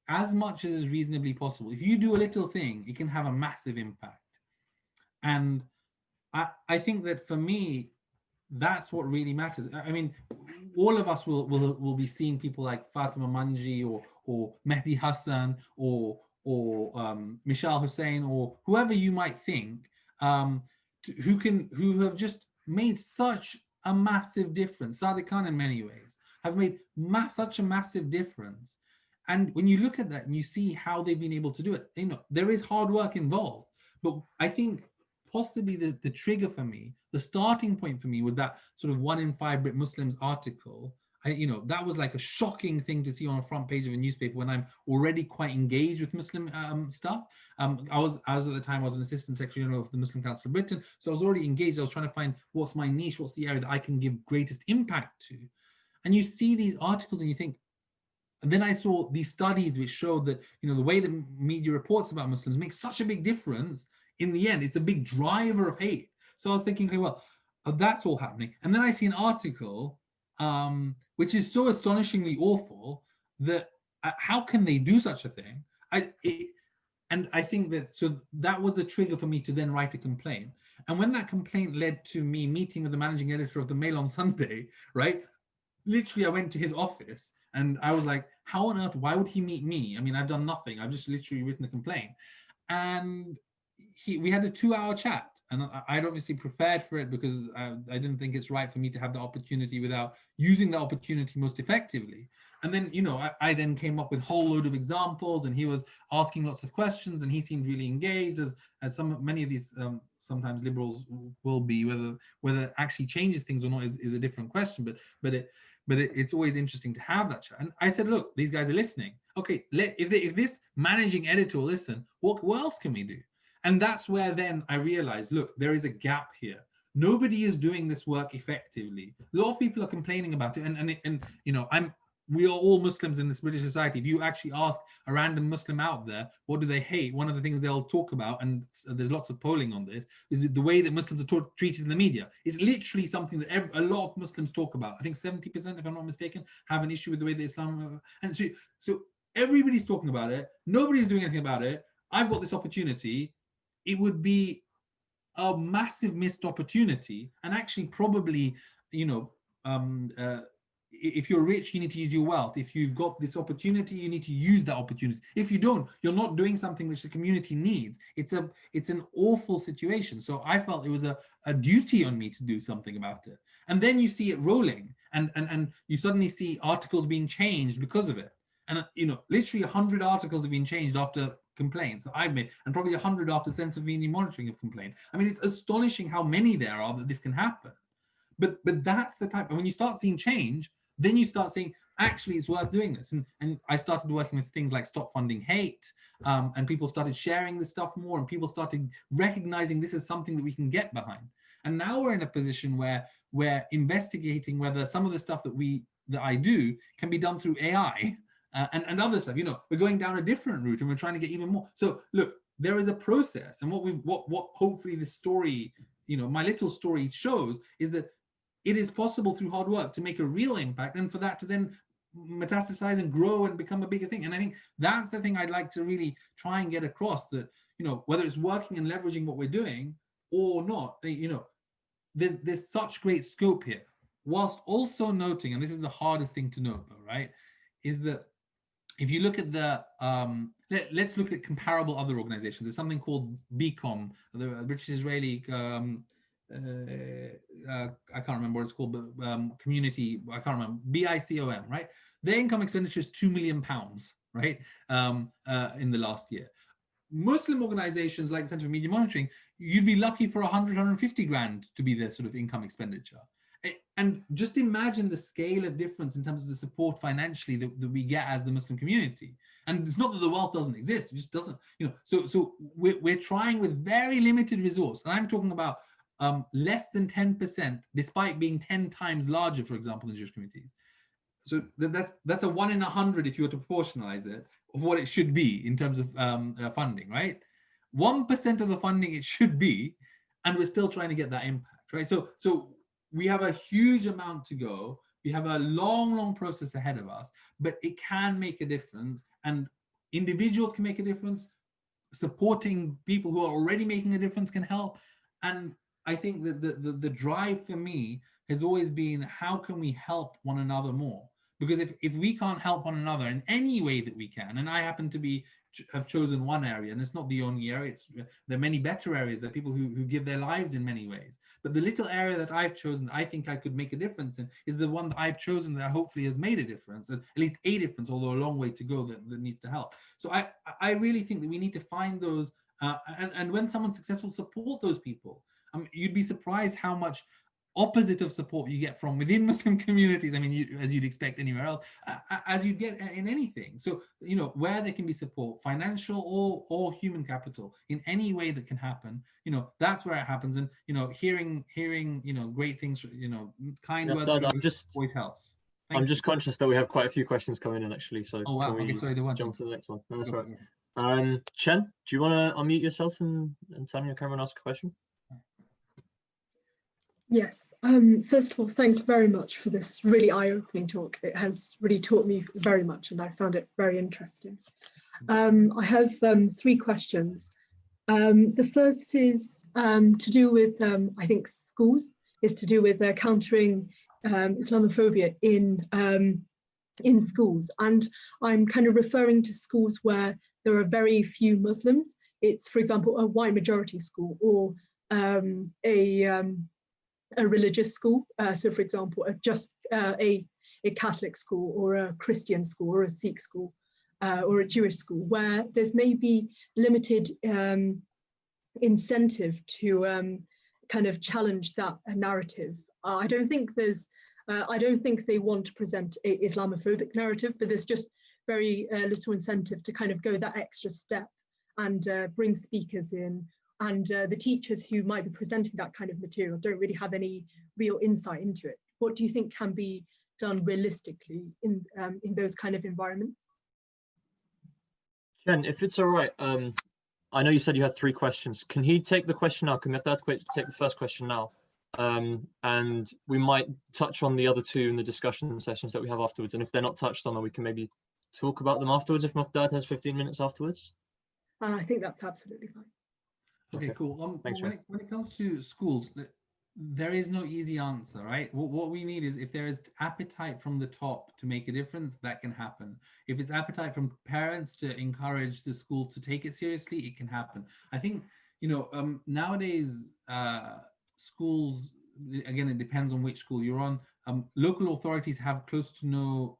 as much as is reasonably possible, if you do a little thing, it can have a massive impact. And I think that for me, that's what really matters. I mean, all of us will be seeing people like Fatima Manji or Mehdi Hassan or Mishal Hussain or whoever you might think, who have just made such a massive difference. Sadiq Khan in many ways have made such a massive difference. And when you look at that and you see how they've been able to do it, there is hard work involved. But I think possibly the trigger for me, the starting point for me, was that sort of 1 in 5 Brit Muslims article. That was like a shocking thing to see on a front page of a newspaper when I'm already quite engaged with Muslim stuff. I was at the time, I was an assistant secretary general of the Muslim Council of Britain. So I was already engaged. I was trying to find what's my niche, what's the area that I can give greatest impact to. And you see these articles and you think, and then I saw these studies which showed that, the way the media reports about Muslims makes such a big difference. In the end, it's a big driver of hate. So I was thinking, okay, well, that's all happening. And then I see an article which is so astonishingly awful that how can they do such a thing? And I think that was the trigger for me to then write a complaint. And when that complaint led to me meeting with the managing editor of the Mail on Sunday, right? Literally, I went to his office and I was like, how on earth, why would he meet me? I mean, I've done nothing. I've just literally written a complaint. And we had a 2-hour chat. And I'd obviously prepared for it because I didn't think it's right for me to have the opportunity without using the opportunity most effectively. And then, I then came up with a whole load of examples, and he was asking lots of questions, and he seemed really engaged, as many of these sometimes liberals will be. Whether it actually changes things or not is a different question. But it's always interesting to have that chat. And I said, look, these guys are listening. Okay, if this managing editor will listen, what else can we do? And that's where then I realized, look, there is a gap here. Nobody is doing this work effectively. A lot of people are complaining about it. And we are all Muslims in this British society. If you actually ask a random Muslim out there, what do they hate? One of the things they'll talk about, and there's lots of polling on this, is the way that Muslims are treated in the media. It's literally something that a lot of Muslims talk about. I think 70%, if I'm not mistaken, have an issue with the way that Islam, and so everybody's talking about it. Nobody's doing anything about it. I've got this opportunity. It would be a massive missed opportunity, and actually probably, you know, if you're rich, you need to use your wealth. If you've got this opportunity, you need to use that opportunity. If you don't, you're not doing something which the community needs. It's an awful situation. So I felt it was a duty on me to do something about it. And then you see it rolling, and you suddenly see articles being changed because of it. And you know, literally 100 articles have been changed after complaints that I've made, and probably 100 after sense of media monitoring have complained. I mean, it's astonishing how many there are that this can happen. But that's the type, and when you start seeing change, then you start saying, actually, it's worth doing this. And I started working with things like Stop Funding Hate, and people started sharing this stuff more, and people started recognizing this is something that we can get behind. And now we're in a position where we're investigating whether some of the stuff that I do can be done through AI and other stuff. You know, we're going down a different route, and we're trying to get even more. So look, there is a process, and what hopefully this story, you know, my little story shows is that it is possible through hard work to make a real impact, and for that to then metastasize and grow and become a bigger thing. And I think that's the thing I'd like to really try and get across, that, you know, whether it's working and leveraging what we're doing or not, you know, there's such great scope here, whilst also noting, and this is the hardest thing to note though, right, is that if you look at the, let's look at comparable other organizations. There's something called BCOM, the British Israeli, I can't remember what it's called, but community, I can't remember, BICOM, right? Their income expenditure is £2 million, right, in the last year. Muslim organizations like the Center for Media Monitoring, you'd be lucky for 150 grand to be their sort of income expenditure. And just imagine the scale of difference in terms of the support financially that we get as the Muslim community. And it's not that the wealth doesn't exist, it just doesn't, you know, so we're trying with very limited resource. And I'm talking about less than 10%, despite being 10 times larger, for example, in Jewish communities. So that's a 1 in 100, if you were to proportionalize it, of what it should be in terms of funding, right? 1% of the funding it should be, and we're still trying to get that impact, right? So we have a huge amount to go. We have a long process ahead of us, but it can make a difference, and individuals can make a difference. Supporting people who are already making a difference can help. And I think that the drive for me has always been, how can we help one another more? Because if we can't help one another in any way that we can, and I happen to have chosen one area, and it's not the only area, there are many better areas, there are people who give their lives in many ways. But the little area that I've chosen, I think I could make a difference in, is the one that I've chosen that hopefully has made a difference, at least a difference, although a long way to go that needs to help. So I really think that we need to find those, and when someone's successful, support those people. You'd be surprised how much opposite of support you get from within Muslim communities. I mean, as you'd expect anywhere else, as you get in anything. So, you know, where there can be support, financial or human capital, in any way that can happen, you know, that's where it happens. And, you know, hearing, you know, great things, you know, kind words always helps. I'm just conscious that we have quite a few questions coming in, actually. So oh, wow. Okay, sorry, jump to the next one? No, that's right. Chen, do you want to unmute yourself and turn on your camera and ask a question? Yes. First of all, thanks very much for this really eye-opening talk. It has really taught me very much, and I found it very interesting. I have 3 questions. The first is to do with, I think, schools, is to do with countering Islamophobia in schools. And I'm kind of referring to schools where there are very few Muslims. It's, for example, a white majority school, or a religious school. So, for example, just a Catholic school, or a Christian school, or a Sikh school, or a Jewish school, where there's maybe limited incentive to kind of challenge that narrative. I don't think they want to present an Islamophobic narrative, but there's just very little incentive to kind of go that extra step and bring speakers in. And the teachers who might be presenting that kind of material don't really have any real insight into it. What do you think can be done realistically in those kind of environments? Jen, if it's all right, I know you said you had 3 questions. Can he take the question now? Can Mehrdad take the first question now? And we might touch on the other 2 in the discussion sessions that we have afterwards. And if they're not touched on, then we can maybe talk about them afterwards, if Mehrdad has 15 minutes afterwards. I think that's absolutely fine. Okay, cool. Thanks, when it comes to schools, there is no easy answer, right? What we need is if there is appetite from the top to make a difference, that can happen. If it's appetite from parents to encourage the school to take it seriously, it can happen. I think, nowadays, schools, again, it depends on which school you're on. Local authorities have close to no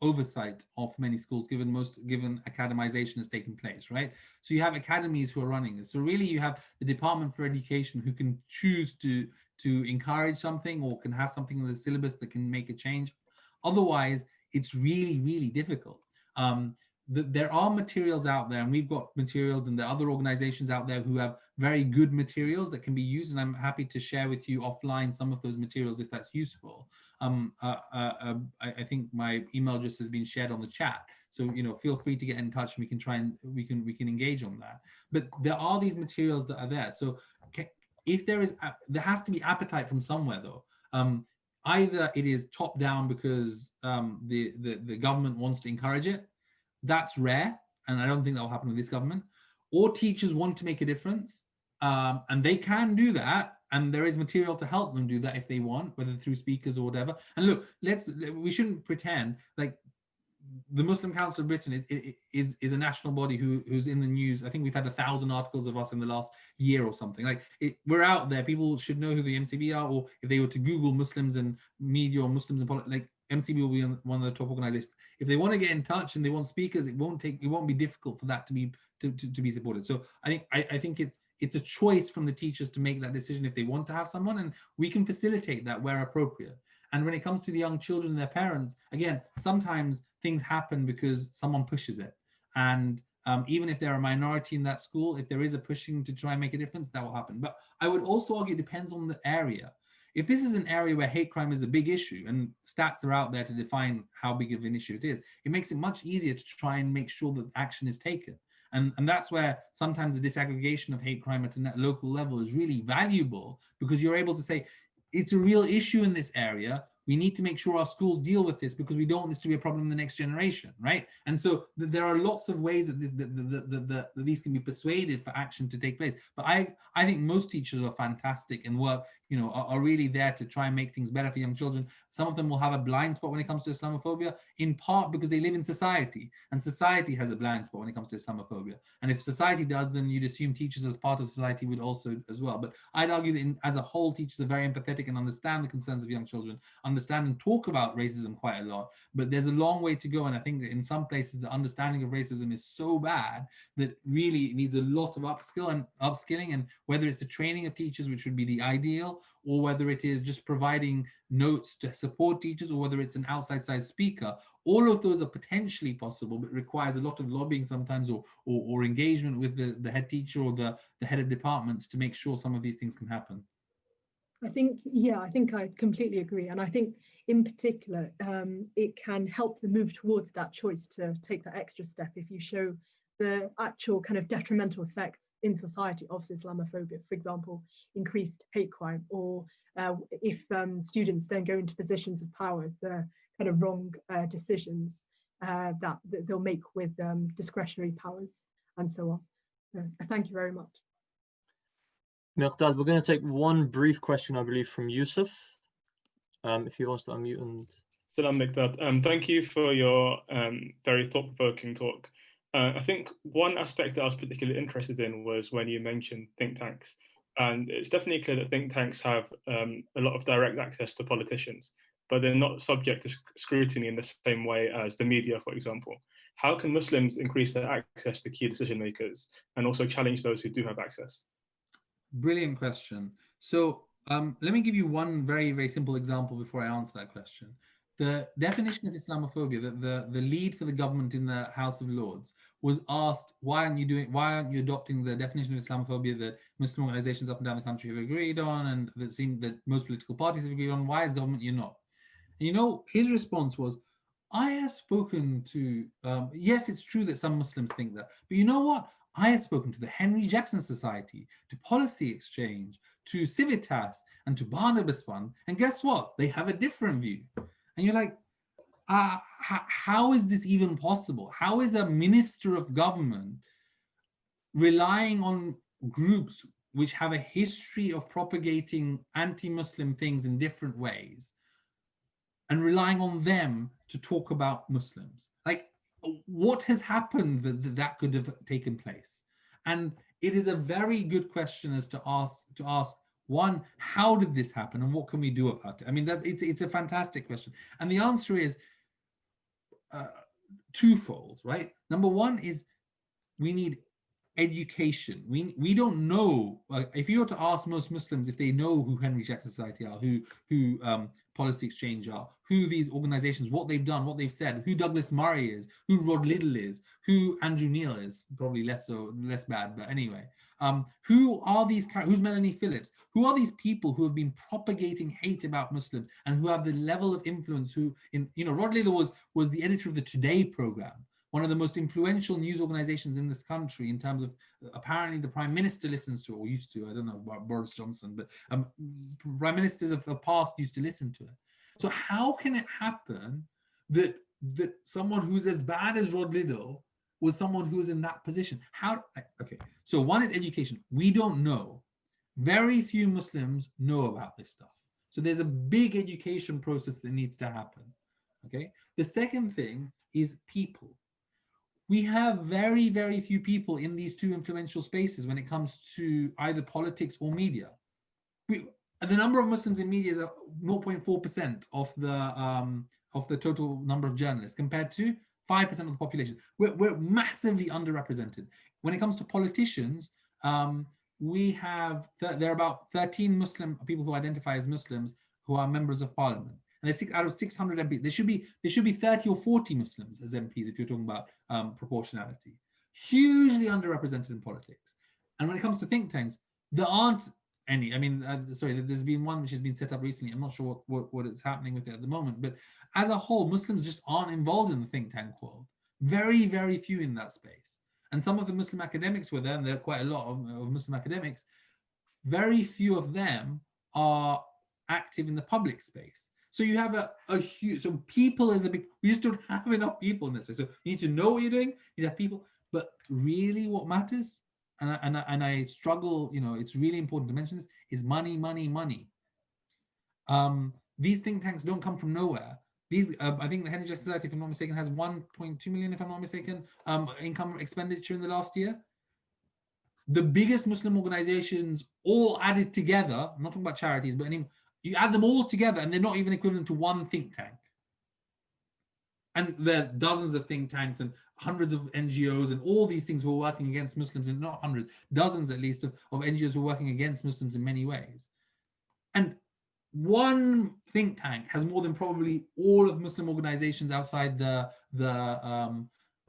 oversight of many schools, given academization has taken place, right? So you have academies who are running this. So really, you have the Department for Education who can choose to encourage something or can have something in the syllabus that can make a change. Otherwise, it's really, really difficult. There are materials out there, and we've got materials, and there are other organizations out there who have very good materials that can be used, and I'm happy to share with you offline some of those materials if that's useful. I think my email address has been shared on the chat, so feel free to get in touch, and we can try and we can engage on that. But there are these materials that are there, so if there has to be appetite from somewhere, though. Either it is top down because the government wants to encourage it. That's rare, and I don't think that will happen with this government. Or teachers want to make a difference, and they can do that, and there is material to help them do that if they want, whether through speakers or whatever. And look, we shouldn't pretend like the Muslim Council of Britain is a national body who's in the news. I think we've had 1,000 articles of us in the last year or something. Like we're out there. People should know who the MCB are, or if they were to Google Muslims and media or Muslims and politics, like MCB will be one of the top organizations. If they want to get in touch and they want speakers, it won't be difficult for that to be supported. So I think it's a choice from the teachers to make that decision if they want to have someone, and we can facilitate that where appropriate. And when it comes to the young children and their parents, again, sometimes things happen because someone pushes it. And even if they're a minority in that school, if there is a pushing to try and make a difference, that will happen. But I would also argue it depends on the area. If this is an area where hate crime is a big issue, and stats are out there to define how big of an issue it is, it makes it much easier to try and make sure that action is taken. And that's where sometimes the disaggregation of hate crime at a local level is really valuable, because you're able to say, it's a real issue in this area. We need to make sure our schools deal with this because we don't want this to be a problem in the next generation, right? And so there are lots of ways that these can be persuaded for action to take place. But I think most teachers are fantastic and work, are really there to try and make things better for young children. Some of them will have a blind spot when it comes to Islamophobia, in part because they live in society, and society has a blind spot when it comes to Islamophobia. And if society does, then you'd assume teachers as part of society would also as well. But I'd argue that as a whole, teachers are very empathetic and understand the concerns of young children, understand and talk about racism quite a lot. But there's a long way to go, and I think that in some places the understanding of racism is so bad that really it needs a lot of upskilling, and whether it's the training of teachers, which would be the ideal, or whether it is just providing notes to support teachers, or whether it's an outside speaker, all of those are potentially possible, but requires a lot of lobbying sometimes, or engagement with the head teacher or the head of departments to make sure some of these things can happen. I think I completely agree. And I think in particular, it can help them move towards that choice to take that extra step if you show the actual kind of detrimental effects in society of Islamophobia, for example, increased hate crime, or if students then go into positions of power, the kind of wrong decisions that they'll make with discretionary powers and so on. So, thank you very much. Miqdad, we're going to take one brief question, I believe, from Yusuf. If he wants to unmute and... Salam Miqdad. Thank you for your very thought-provoking talk. I think one aspect that I was particularly interested in was when you mentioned think tanks. And it's definitely clear that think tanks have a lot of direct access to politicians, but they're not subject to scrutiny in the same way as the media, for example. How can Muslims increase their access to key decision makers and also challenge those who do have access? Brilliant question. So let me give you one very, very simple example before I answer that question. The definition of Islamophobia, the lead for the government in the House of Lords was asked, why aren't you adopting the definition of Islamophobia that Muslim organizations up and down the country have agreed on, and that seem that most political parties have agreed on? Why, as government, you're not? And his response was, I have spoken to, yes, it's true that some Muslims think that, but you know what? I have spoken to the Henry Jackson Society, to Policy Exchange, to Civitas, and to Barnabas Fund, and guess what? They have a different view. And you're like, how is this even possible? How is a minister of government relying on groups which have a history of propagating anti-Muslim things in different ways and relying on them to talk about Muslims. Like, what has happened that could have taken place? And it is a very good question as to ask one, how did this happen and what can we do about it? I mean, it's a fantastic question. And the answer is twofold, right? Number one is we need education. We don't know, if you were to ask most Muslims if they know who Henry Jackson Society are, who Policy Exchange are, who these organizations, what they've done, what they've said, who Douglas Murray is, who Rod Liddell is, who Andrew Neil is, probably less bad, but anyway, who are these, who's Melanie Phillips, who are these people who have been propagating hate about Muslims and who have the level of influence, who, Rod Liddell was the editor of the Today program, one of the most influential news organizations in this country in terms of, apparently the Prime Minister listens to it, or used to, I don't know about Boris Johnson, but Prime Ministers of the past used to listen to it. So how can it happen that someone who's as bad as Rod Liddell was someone who was in that position? Okay, so one is education. We don't know. Very few Muslims know about this stuff. So there's a big education process that needs to happen, okay? The second thing is people. We have very, very few people in these two influential spaces when it comes to either politics or media. The number of Muslims in media is 0.4% of the total number of journalists, compared to 5% of the population. We're massively underrepresented. When it comes to politicians, we have there are about 13 Muslim people who identify as Muslims who are members of parliament. And there's out of 600 MPs, there should be 30 or 40 Muslims as MPs if you're talking about proportionality. Hugely underrepresented in politics. And when it comes to think tanks, there aren't any. I mean, sorry, there's been one which has been set up recently. I'm not sure what is happening with it at the moment. But as a whole, Muslims just aren't involved in the think tank world. Very, very few in that space. And some of the Muslim academics were there, and there are quite a lot of Muslim academics. Very few of them are active in the public space. So you have a huge, so people is a big, we just don't have enough people in this way. So you need to know what you're doing, you have people, but really what matters, and I struggle, it's really important to mention this, is money, money, money. These think tanks don't come from nowhere. These, I think the Henry Jackson Society, if I'm not mistaken, has 1.2 million, if I'm not mistaken, income expenditure in the last year. The biggest Muslim organizations all added together, I'm not talking about charities, but you add them all together and they're not even equivalent to one think tank. And there are dozens of think tanks and hundreds of NGOs and all these things who are working against Muslims, and not hundreds, dozens at least of NGOs who are working against Muslims in many ways. And one think tank has more than probably all of Muslim organizations outside the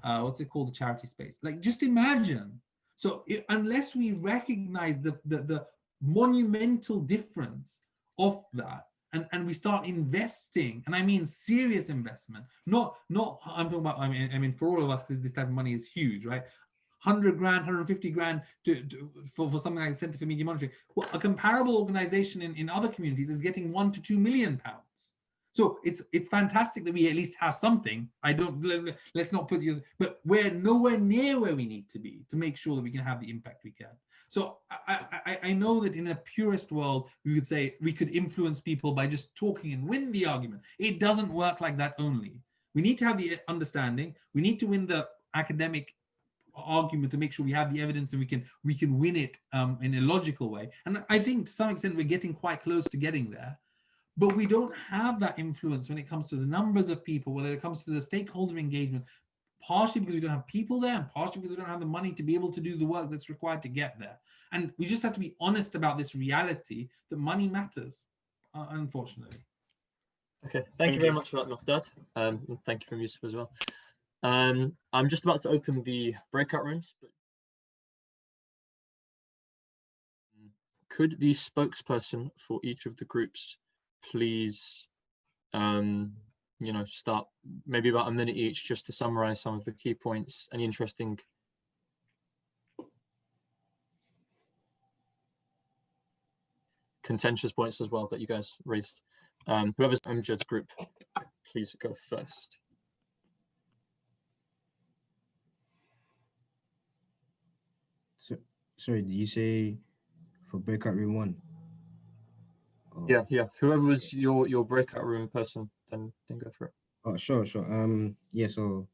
what's it called, the charity space. Like, just imagine. So unless we recognize the monumental difference of that, and we start investing, and I mean serious investment, not I'm talking about, I mean for all of us this type of money is huge, right? 100 grand, 150 grand for something like the Centre for Media Monitoring. Well, a comparable organization in other communities is getting £1 to £2 million. So it's fantastic that we at least have something. Let's not put you, but we're nowhere near where we need to be to make sure that we can have the impact we can. So I know that in a purist world, we would say we could influence people by just talking and win the argument. It doesn't work like that only. We need to have the understanding. We need to win the academic argument to make sure we have the evidence and we can win it in a logical way. And I think to some extent we're getting quite close to getting there. But we don't have that influence when it comes to the numbers of people, whether it comes to the stakeholder engagement, partially because we don't have people there, and partially because we don't have the money to be able to do the work that's required to get there. And we just have to be honest about this reality that money matters, unfortunately. Okay, thank you very much for that, Muqdad. And thank you from Yusuf as well. I'm just about to open the breakout rooms, but could the spokesperson for each of the groups please start maybe about a minute each just to summarize some of the key points, any interesting contentious points as well that you guys raised. Whoever's Amjad's group, please go first. sorry, did you say for breakout room 1? Oh. Yeah. Whoever was your breakout room person, then go for it. Oh, sure. Yeah. So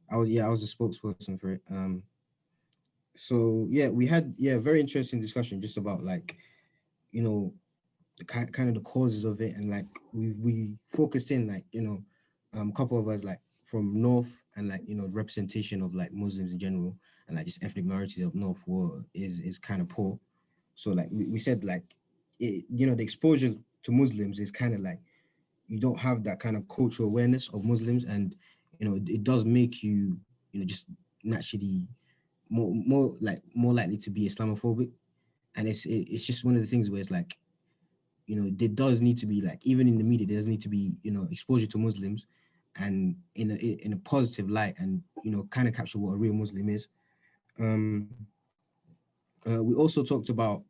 I was a spokesperson for it. So yeah, we had very interesting discussion just about like, you know, the kind of the causes of it, and like we focused in like, you know, a couple of us like from North, and like, you know, representation of like Muslims in general, and like just ethnic minorities of North is kind of poor. So like we said like, you know, the exposure to Muslims is kind of like, you don't have that kind of cultural awareness of Muslims, and you know, it does make you, you know, just naturally more likely to be Islamophobic. And it's just one of the things where it's like, you know, there does need to be like, even in the media, there does need to be, you know, exposure to Muslims, and in a positive light, and you know, kind of capture what a real Muslim is. We also talked about,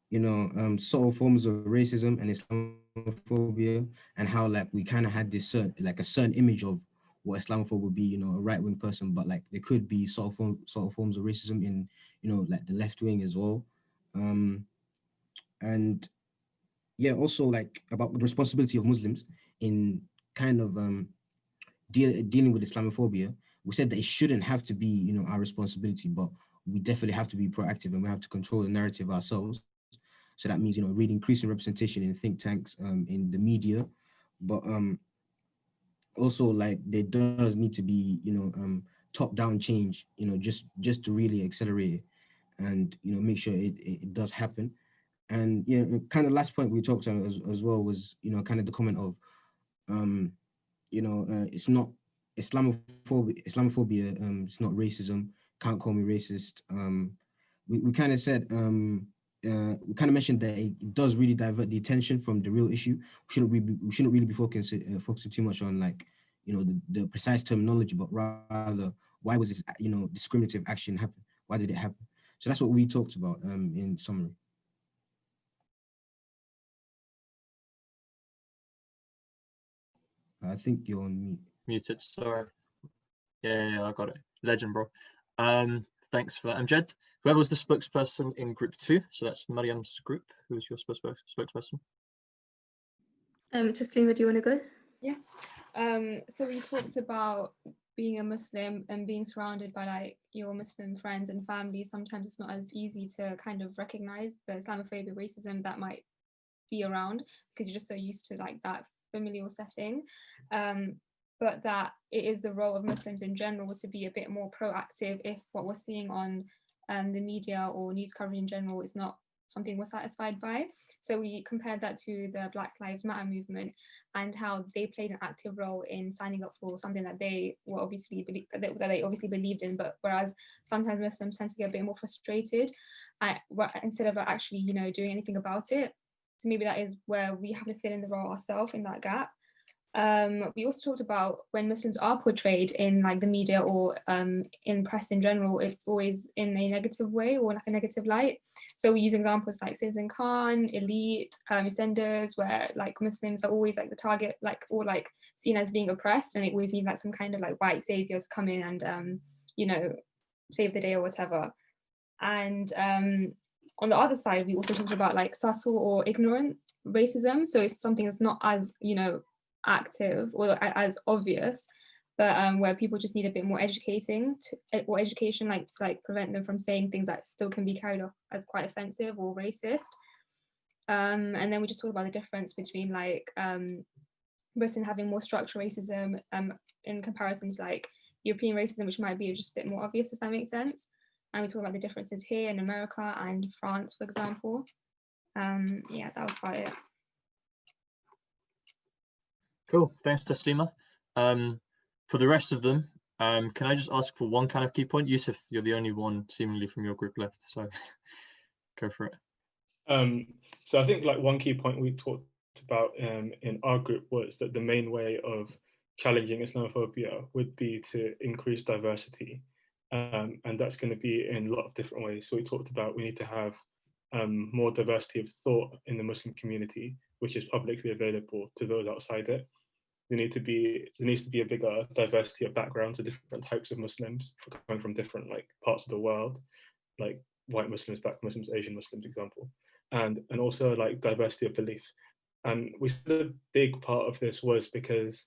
you know, subtle forms of racism and Islamophobia, and how like we kind of had this a certain image of what Islamophobe would be, you know, a right-wing person, but like there could be subtle forms of racism in, you know, like the left wing as well. And yeah, also like about the responsibility of Muslims in kind of dealing with Islamophobia. We said that it shouldn't have to be, you know, our responsibility, but we definitely have to be proactive, and we have to control the narrative ourselves. So that means, you know, really increasing representation in think tanks, in the media, but also like there does need to be, you know, top-down change, you know, just to really accelerate it, and you know, make sure it does happen. And you know, kind of last point we talked about as well was, you know, kind of the comment of, you know, it's not Islamophobia, it's not racism. Can't call me racist. We kind of said, we kind of mentioned that it does really divert the attention from the real issue. We shouldn't really be focusing too much on like, you know, the precise terminology, but rather why was this, you know, discriminative action happen? Why did it happen? So that's what we talked about in summary. I think you're on mute. Muted, sorry. Yeah, I got it. Legend, bro. Thanks for that, Amjad. Whoever was the spokesperson in group 2, so that's Mariam's group. Who was your spokesperson? Taslima, do you want to go? Yeah. So we talked about being a Muslim and being surrounded by like your Muslim friends and family. Sometimes it's not as easy to kind of recognize the Islamophobia, racism that might be around, because you're just so used to like that familial setting. But that it is the role of Muslims in general to be a bit more proactive if what we're seeing on the media or news coverage in general is not something we're satisfied by. So we compared that to the Black Lives Matter movement and how they played an active role in signing up for something that they were obviously believed in, but whereas sometimes Muslims tend to get a bit more frustrated instead of actually, you know, doing anything about it. So maybe that is where we have to fill in the role ourselves in that gap. We also talked about when Muslims are portrayed in like the media or in press in general, it's always in a negative way or like a negative light. So we use examples like Citizen Khan, Elite, EastEnders, where like Muslims are always like the target, like, or like seen as being oppressed, and it always needs like some kind of like white savior to come in and you know, save the day or whatever. And on the other side, we also talked about like subtle or ignorant racism. So it's something that's not as, you know, active or as obvious, but where people just need a bit more education like to like prevent them from saying things that still can be carried off as quite offensive or racist. And then we just talked about the difference between like Britain having more structural racism in comparison to like European racism, which might be just a bit more obvious, if that makes sense. And we talk about the differences here in America and France, for example. Yeah, that was about it. Cool, thanks Taslima. For the rest of them, can I just ask for one kind of key point? Yusuf, you're the only one seemingly from your group left, so go for it. So I think like one key point we talked about in our group was that the main way of challenging Islamophobia would be to increase diversity. And that's going to be in a lot of different ways. So we talked about we need to have more diversity of thought in the Muslim community, which is publicly available to those outside it. There needs to be a bigger diversity of backgrounds of different types of Muslims coming from different like parts of the world. Like white Muslims, black Muslims, Asian Muslims example, and also like diversity of belief. And we said a big part of this was because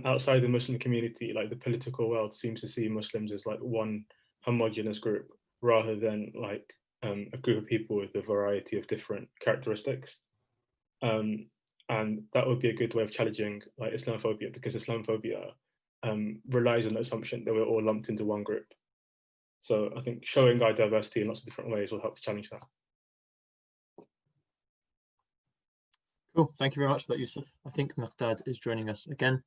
outside the Muslim community, like the political world seems to see Muslims as like one homogenous group rather than like a group of people with a variety of different characteristics. And that would be a good way of challenging like Islamophobia, because Islamophobia relies on the assumption that we're all lumped into one group. So I think showing our diversity in lots of different ways will help to challenge that. Cool. Thank you very much for that, Yusuf. I think Miqdad is joining us again.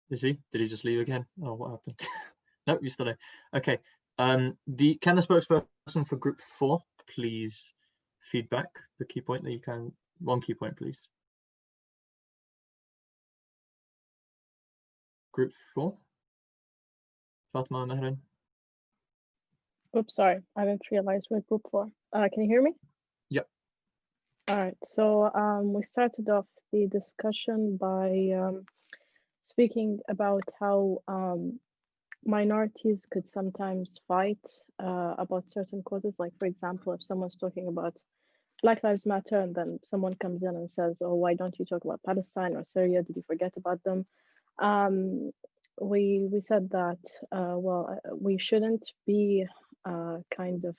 Is he? Did he just leave again? Oh, what happened? No, you're still there. Okay. Can the spokesperson for group 4 please feedback the key point that you can? One key point, please. Group 4. Fatma Mehran. Oops, sorry. I didn't realize we're group 4. Can you hear me? Yep. All right. So we started off the discussion by speaking about how minorities could sometimes fight about certain causes. Like, for example, if someone's talking about Black Lives Matter and then someone comes in and says, oh, why don't you talk about Palestine or Syria? Did you forget about them? We said that, we shouldn't be kind of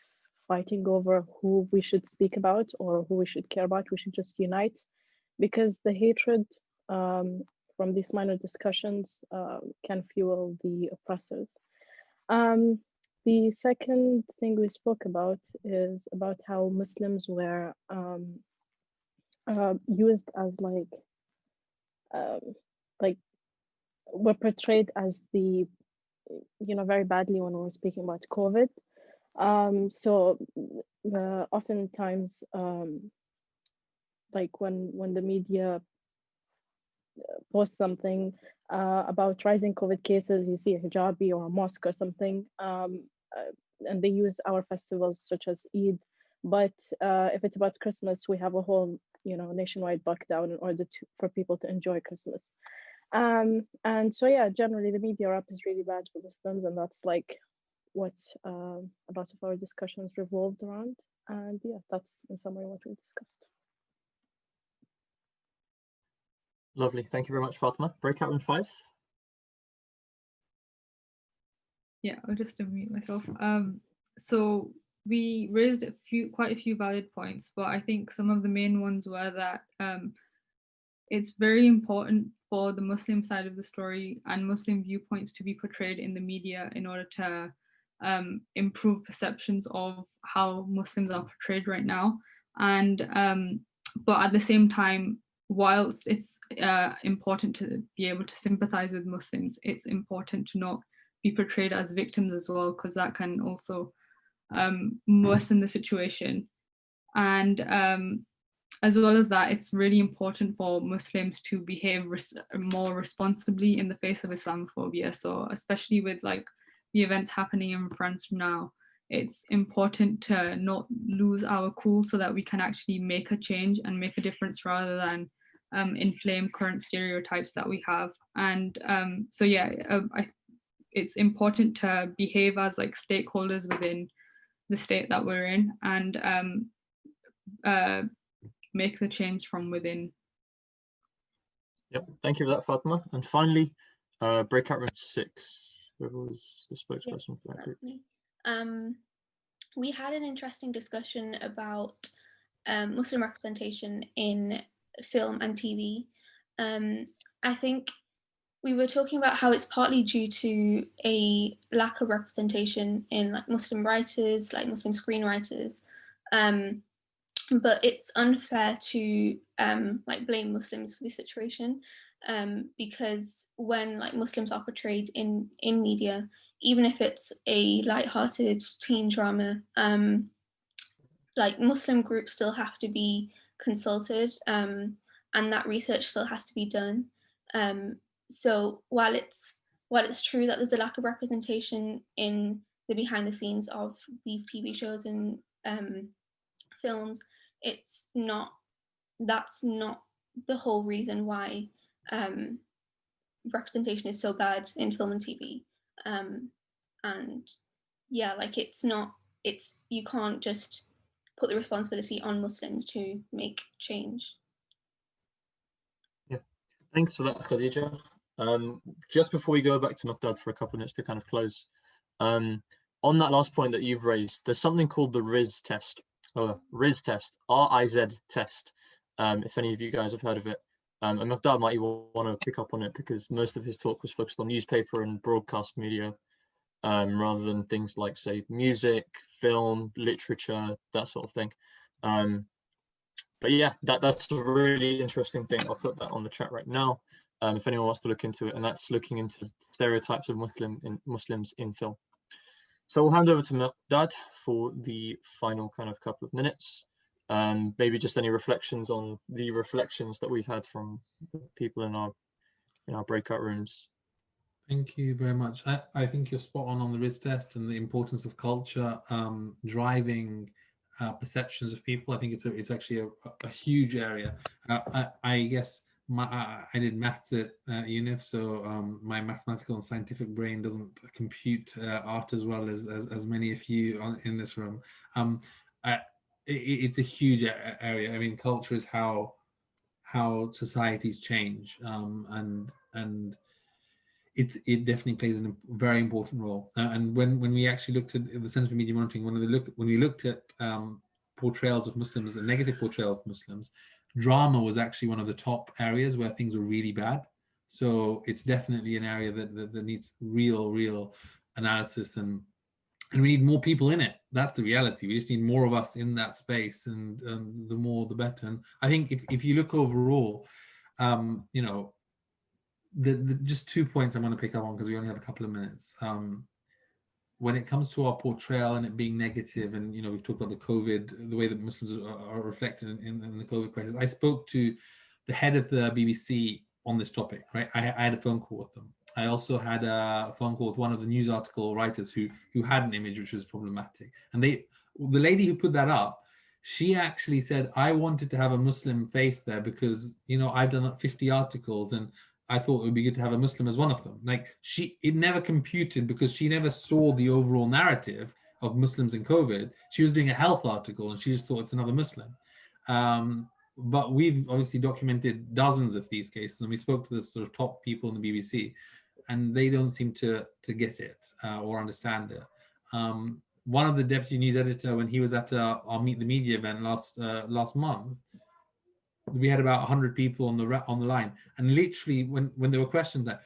fighting over who we should speak about or who we should care about. We should just unite, because the hatred from these minor discussions can fuel the oppressors. The second thing we spoke about is about how Muslims were used as were portrayed as the, very badly when we were speaking about COVID. So oftentimes, like when the media posts something about rising COVID cases, you see a hijabi or a mosque or something, and they use our festivals such as Eid. But if it's about Christmas, we have a whole, nationwide lockdown in order for people to enjoy Christmas. And so, yeah, generally the media rap is really bad for Muslims, and that's like what a lot of our discussions revolved around. And yeah, that's in summary what we discussed. Lovely. Thank you very much, Fatima. Breakout room 5. Yeah, I'll just unmute myself. So we raised quite a few valid points, but I think some of the main ones were that it's very important for the Muslim side of the story and Muslim viewpoints to be portrayed in the media in order to improve perceptions of how Muslims are portrayed right now. And but at the same time, whilst it's important to be able to sympathize with Muslims, it's important to not be portrayed as victims as well, because that can also worsen the situation. And as well as that, it's really important for Muslims to behave more responsibly in the face of Islamophobia. So especially with like the events happening in France now, it's important to not lose our cool so that we can actually make a change and make a difference rather than inflame current stereotypes that we have. And so yeah, it's important to behave as like stakeholders within the state that we're in and make the change from within. Yep, thank you for that, Fatima. And finally, breakout room 6. Whoever was the spokesperson for that group. Me. We had an interesting discussion about Muslim representation in film and TV. I think we were talking about how it's partly due to a lack of representation in like Muslim writers, like Muslim screenwriters, but it's unfair to like blame Muslims for this situation, because when like Muslims are portrayed in media, even if it's a light-hearted teen drama, like Muslim groups still have to be consulted, and that research still has to be done. So while it's true that there's a lack of representation in the behind the scenes of these TV shows and films, that's not the whole reason why representation is so bad in film and TV. And yeah, like you can't just put the responsibility on Muslims to make change. Yeah, thanks for that, Khadija. Just before we go back to Muqdad for a couple of minutes to kind of close, on that last point that you've raised, there's something called the RIZ test, RIZ test, if any of you guys have heard of it. And Muqdad might want to pick up on it because most of his talk was focused on newspaper and broadcast media, rather than things like, say, music, film, literature, that sort of thing. But yeah, that's a really interesting thing. I'll put that on the chat right now, if anyone wants to look into it, and that's looking into stereotypes of Muslims in film. So we'll hand over to Muqdad for the final kind of couple of minutes. Maybe just any reflections on the reflections that we've had from the people in our breakout rooms. Thank you very much. I think you're spot on the RIZ test and the importance of culture driving perceptions of people. I think it's actually a huge area. I guess I did maths at UNIF, so my mathematical and scientific brain doesn't compute art as well as many of you in this room. It's a huge area. I mean, culture is how societies change, and it definitely plays a very important role. And when we actually looked at the Centre for Media Monitoring, when we looked at portrayals of Muslims, a negative portrayal of Muslims, drama was actually one of the top areas where things were really bad. So it's definitely an area that needs real analysis, and we need more people in it. That's the reality. We just need more of us in that space, and the more the better. And I think if you look overall, you know, just 2 points I want to pick up on because we only have a couple of minutes. When it comes to our portrayal and it being negative, and you know, we've talked about the COVID, the way that Muslims are reflected in the COVID crisis. I spoke to the head of the BBC on this topic, right? I had a phone call with them. I also had a phone call with one of the news article writers who had an image which was problematic. And the lady who put that up, she actually said, I wanted to have a Muslim face there because, you know, I've done 50 articles and I thought it would be good to have a Muslim as one of them. Like it never computed because she never saw the overall narrative of Muslims in COVID. She was doing a health article and she just thought it's another Muslim. But we've obviously documented dozens of these cases, and we spoke to the sort of top people in the BBC, and they don't seem to get it or understand it. One of the deputy news editor, when he was at our Meet the Media event last month, we had about 100 people on the line, and literally when there were questions, that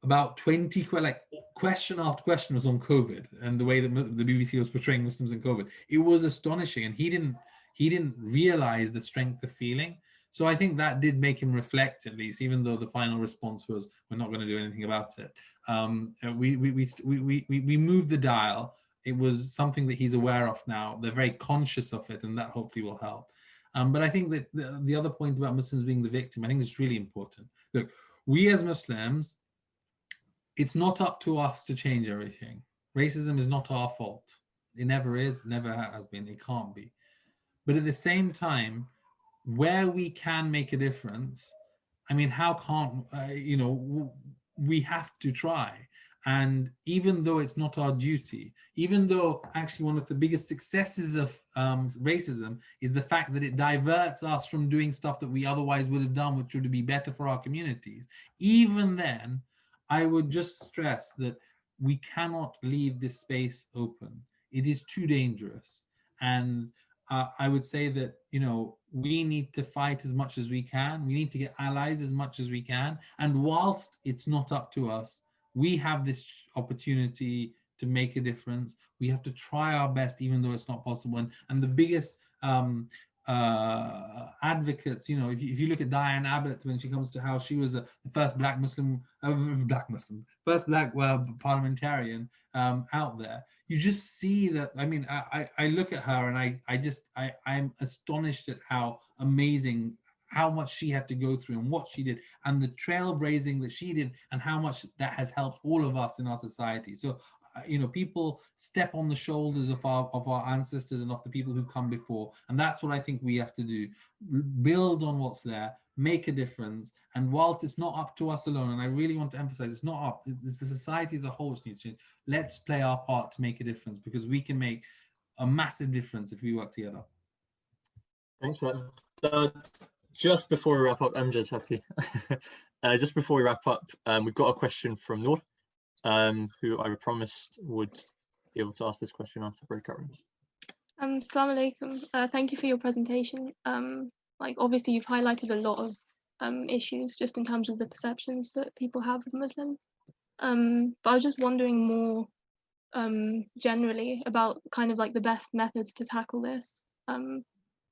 about 20 question after question was on COVID and the way that the BBC was portraying Muslims in COVID. It was astonishing, and he didn't realize the strength of feeling. So I think that did make him reflect, at least, even though the final response was, we're not going to do anything about it. We moved the dial. It was something that he's aware of now. They're very conscious of it, and that hopefully will help. But I think that the other point about Muslims being the victim, I think is really important. Look, we as Muslims, it's not up to us to change everything. Racism is not our fault. It never is, never has been, it can't be. But at the same time, where we can make a difference, I mean, how can't, you know, we have to try. And even though it's not our duty, even though actually one of the biggest successes of racism is the fact that it diverts us from doing stuff that we otherwise would have done, which would be better for our communities, even then, I would just stress that we cannot leave this space open. It is too dangerous. And I would say that, you know, we need to fight as much as we can. We need to get allies as much as we can. And whilst it's not up to us, we have this opportunity to make a difference. We have to try our best, even though it's not possible. And the biggest advocates, you know, if you look at Diane Abbott, when she comes to how she was the first first black parliamentarian out there, you just see that. I mean, I look at her and I'm astonished at how amazing, how much she had to go through and what she did, and the trailblazing that she did, and how much that has helped all of us in our society. So, you know, people step on the shoulders of our ancestors and of the people who come before, and that's what I think we have to do. Build on what's there, make a difference. And whilst it's not up to us alone, and I really want to emphasize, it's not up, it's the society as a whole which needs to change. Let's play our part to make a difference, because we can make a massive difference if we work together. Thanks for that. Just before we wrap up, Amjad's happy. Just before we wrap up, we've got a question from Noor, who I promised would be able to ask this question after breakout rooms. Assalamu alaikum. Thank you for your presentation. Like, obviously you've highlighted a lot of issues just in terms of the perceptions that people have of Muslims. But I was just wondering more generally about kind of like the best methods to tackle this.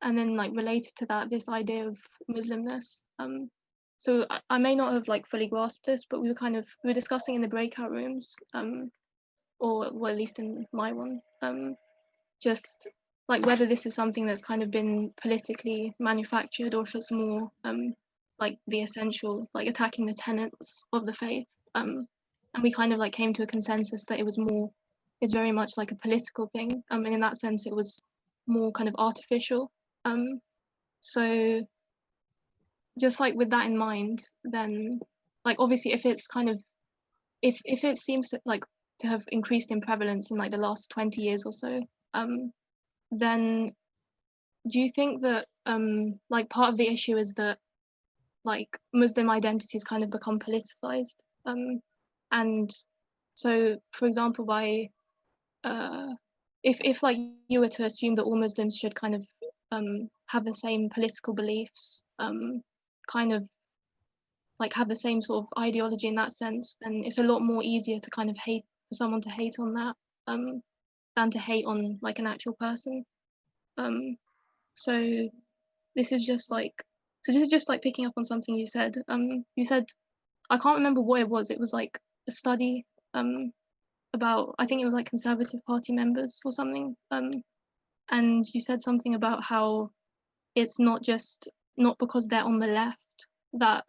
And then like related to that, this idea of Muslimness. So I may not have like fully grasped this, but we were discussing in the breakout rooms, or well, at least in my one, just like whether this is something that's kind of been politically manufactured, or if it's more like the essential, like attacking the tenets of the faith. And we kind of like came to a consensus that it's very much like a political thing. And in that sense, it was more kind of artificial. So just like with that in mind, then like obviously if it's kind of, if it seems to like to have increased in prevalence in like the last 20 years or so, then do you think that like part of the issue is that like Muslim identity has kind of become politicized? And so for example, by if like you were to assume that all Muslims should kind of have the same political beliefs, kind of like have the same sort of ideology in that sense, then it's a lot more easier to kind of hate, for someone to hate on that, than to hate on like an actual person. So this is just like picking up on something you said. You said, I can't remember what it was like a study about, I think it was like Conservative Party members or something, and you said something about how it's not because they're on the left that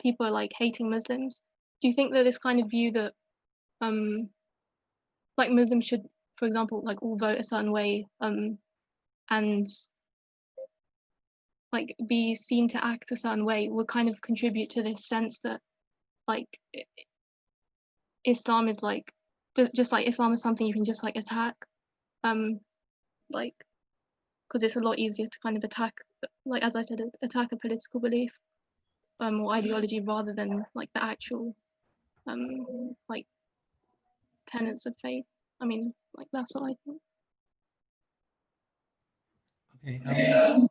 people are like hating Muslims. Do you think that this kind of view that like Muslims should, for example, like all vote a certain way, and like be seen to act a certain way, would kind of contribute to this sense that like Islam is like just like Islam is something you can just like attack, like because it's a lot easier to kind of attack, like as I said, attack a political belief or ideology rather than like the actual like tenets of faith. I mean, like that's what I think. Okay.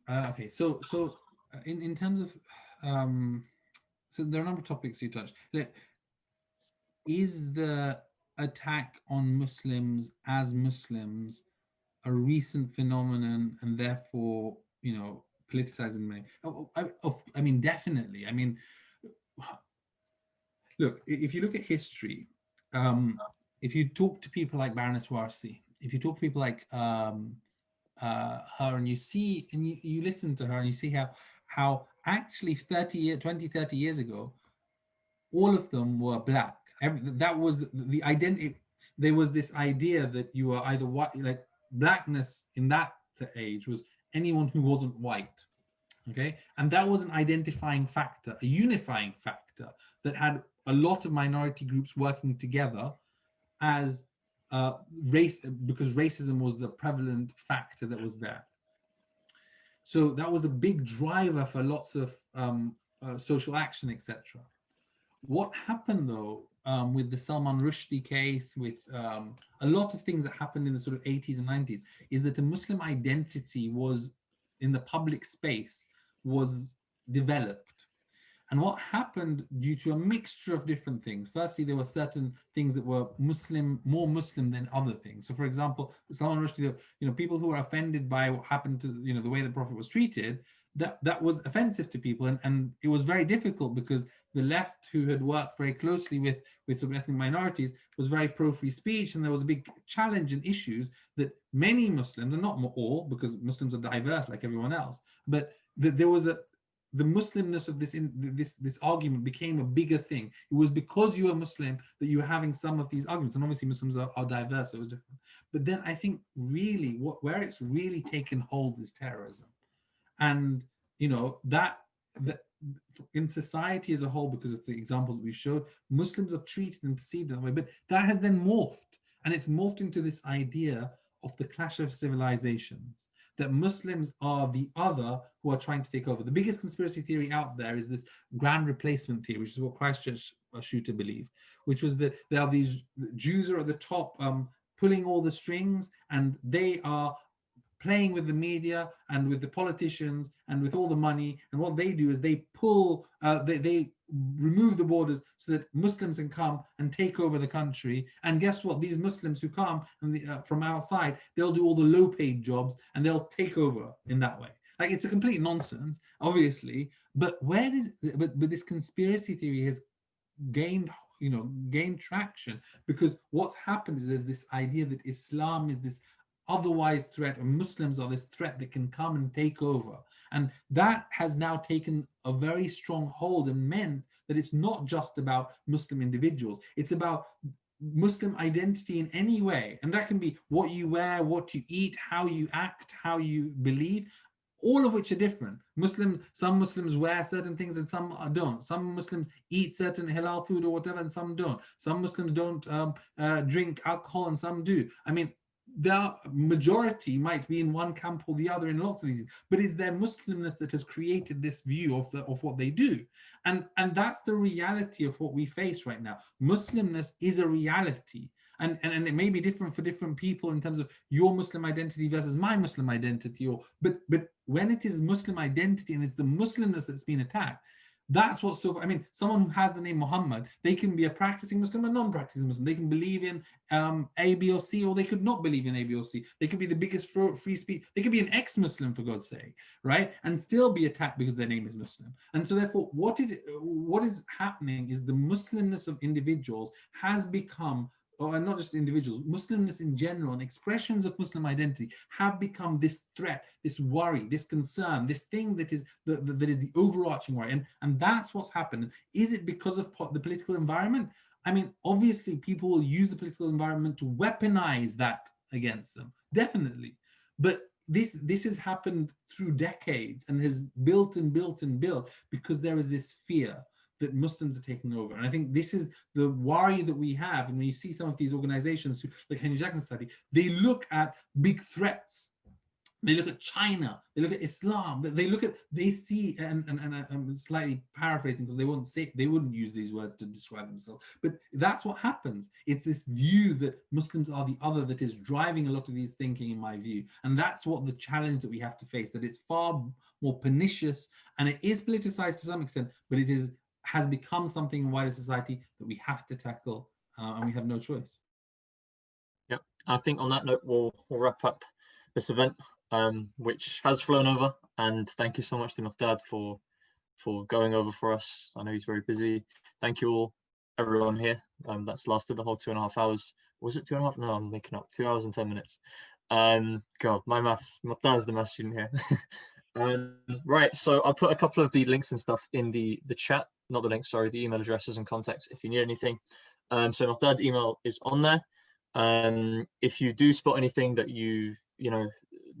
Okay. So in terms of so there are a number of topics you touched. Is the attack on Muslims as Muslims a recent phenomenon, and therefore, you know, politicizing money? I mean, definitely. I mean, look, if you look at history, if you talk to people like Baroness Warsi, if you talk to people like her, and you see, and you listen to her, and you see how actually 20, 30 years ago, all of them were black. That was the identity. There was this idea that you were either white, like blackness in that age was anyone who wasn't white. Okay, and that was an identifying factor, a unifying factor that had a lot of minority groups working together as race, because racism was the prevalent factor that was there. So that was a big driver for lots of social action, etc. What happened though with the Salman Rushdie case, with a lot of things that happened in the sort of 80s and 90s, is that a Muslim identity was in the public space was developed. And what happened due to a mixture of different things, firstly, there were certain things that were Muslim, more Muslim than other things. So for example, Salman Rushdie, you know, people who were offended by what happened to, you know, the way the Prophet was treated, that was offensive to people. And it was very difficult because the left, who had worked very closely with sort of ethnic minorities, was very pro-free speech. And there was a big challenge and issues that many Muslims, and not all, because Muslims are diverse like everyone else, but there was the Muslimness of this argument became a bigger thing. It was because you are Muslim that you were having some of these arguments, and obviously Muslims are diverse, so it was different. But then I think really where it's really taken hold is terrorism. And you know, that in society as a whole, because of the examples that we've showed, Muslims are treated and perceived that way. But that has then morphed, and it's morphed into this idea of the clash of civilizations, that Muslims are the other who are trying to take over. The biggest conspiracy theory out there is this grand replacement theory, which is what Christchurch shooter believed, which was that there are these Jews are at the top pulling all the strings, and they are playing with the media and with the politicians and with all the money. And what they do is they pull, they remove the borders so that Muslims can come and take over the country. And guess what? These Muslims who come from outside, they'll do all the low-paid jobs and they'll take over in that way. Like, it's a complete nonsense, obviously. But but this conspiracy theory has gained traction, because what's happened is there's this idea that Islam is this otherwise threat, or Muslims are this threat that can come and take over. And that has now taken a very strong hold and meant that it's not just about Muslim individuals, it's about Muslim identity in any way. And that can be what you wear, what you eat, how you act, how you believe, all of which are different. Some Muslims wear certain things and some don't. Some Muslims eat certain halal food or whatever and some don't. Some Muslims don't drink alcohol and some do. I mean, the majority might be in one camp or the other in lots of these, but it's their Muslimness that has created this view of what they do. And that's the reality of what we face right now. Muslimness is a reality. And it may be different for different people in terms of your Muslim identity versus my Muslim identity, but when it is Muslim identity and it's the Muslimness that's been attacked, that's what's so. I mean, someone who has the name Muhammad, they can be a practicing Muslim or non-practicing Muslim. They can believe in A, B, or C, or they could not believe in A, B, or C. They could be the biggest free speech. They could be an ex-Muslim, for God's sake, right? And still be attacked because their name is Muslim. And so, therefore, what is happening is the Muslimness of individuals has become, or not just individuals, Muslimness in general and expressions of Muslim identity have become this threat, this worry, this concern, this thing that is the overarching worry. And that's what's happened. Is it because of the political environment? I mean, obviously, people will use the political environment to weaponize that against them, definitely. But this has happened through decades and has built and built and built because there is this fear that Muslims are taking over. And I think this is the worry that we have. And when you see some of these organizations, like Henry Jackson's study, they look at big threats. They look at China, they look at Islam, they see, and I'm slightly paraphrasing because they wouldn't use these words to describe themselves, but that's what happens. It's this view that Muslims are the other that is driving a lot of these thinking, in my view. And that's what the challenge that we have to face, that it's far more pernicious and it is politicized to some extent, but it has become something in wider society that we have to tackle, and we have no choice. Yep, I think on that note, we'll wrap up this event, which has flown over. And thank you so much to Muqdad for going over for us. I know he's very busy. Thank you all, everyone here. That's lasted the whole 2.5 hours. Was it 2.5? No, I'm making up. 2 hours and 10 minutes. God, my maths. Muqdad's the math student here. Right, so I'll put a couple of the links and stuff in the chat, not the links, sorry, the email addresses and contacts if you need anything. So Muqdad's email is on there. If you do spot anything that you know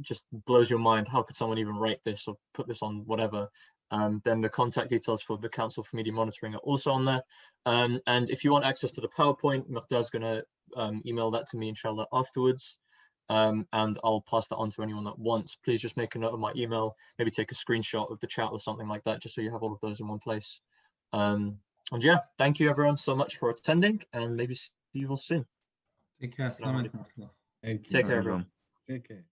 just blows your mind, how could someone even write this or put this on whatever, then the contact details for the Council for Media Monitoring are also on there. And if you want access to the PowerPoint, Muqdad's going to email that to me inshallah afterwards. And I'll pass that on to anyone that wants. Please just make a note of my email, maybe take a screenshot of the chat or something like that, just so you have all of those in one place. And yeah, thank you everyone so much for attending, and maybe see you all soon. Take care. Thank you. Take care everyone. Take care.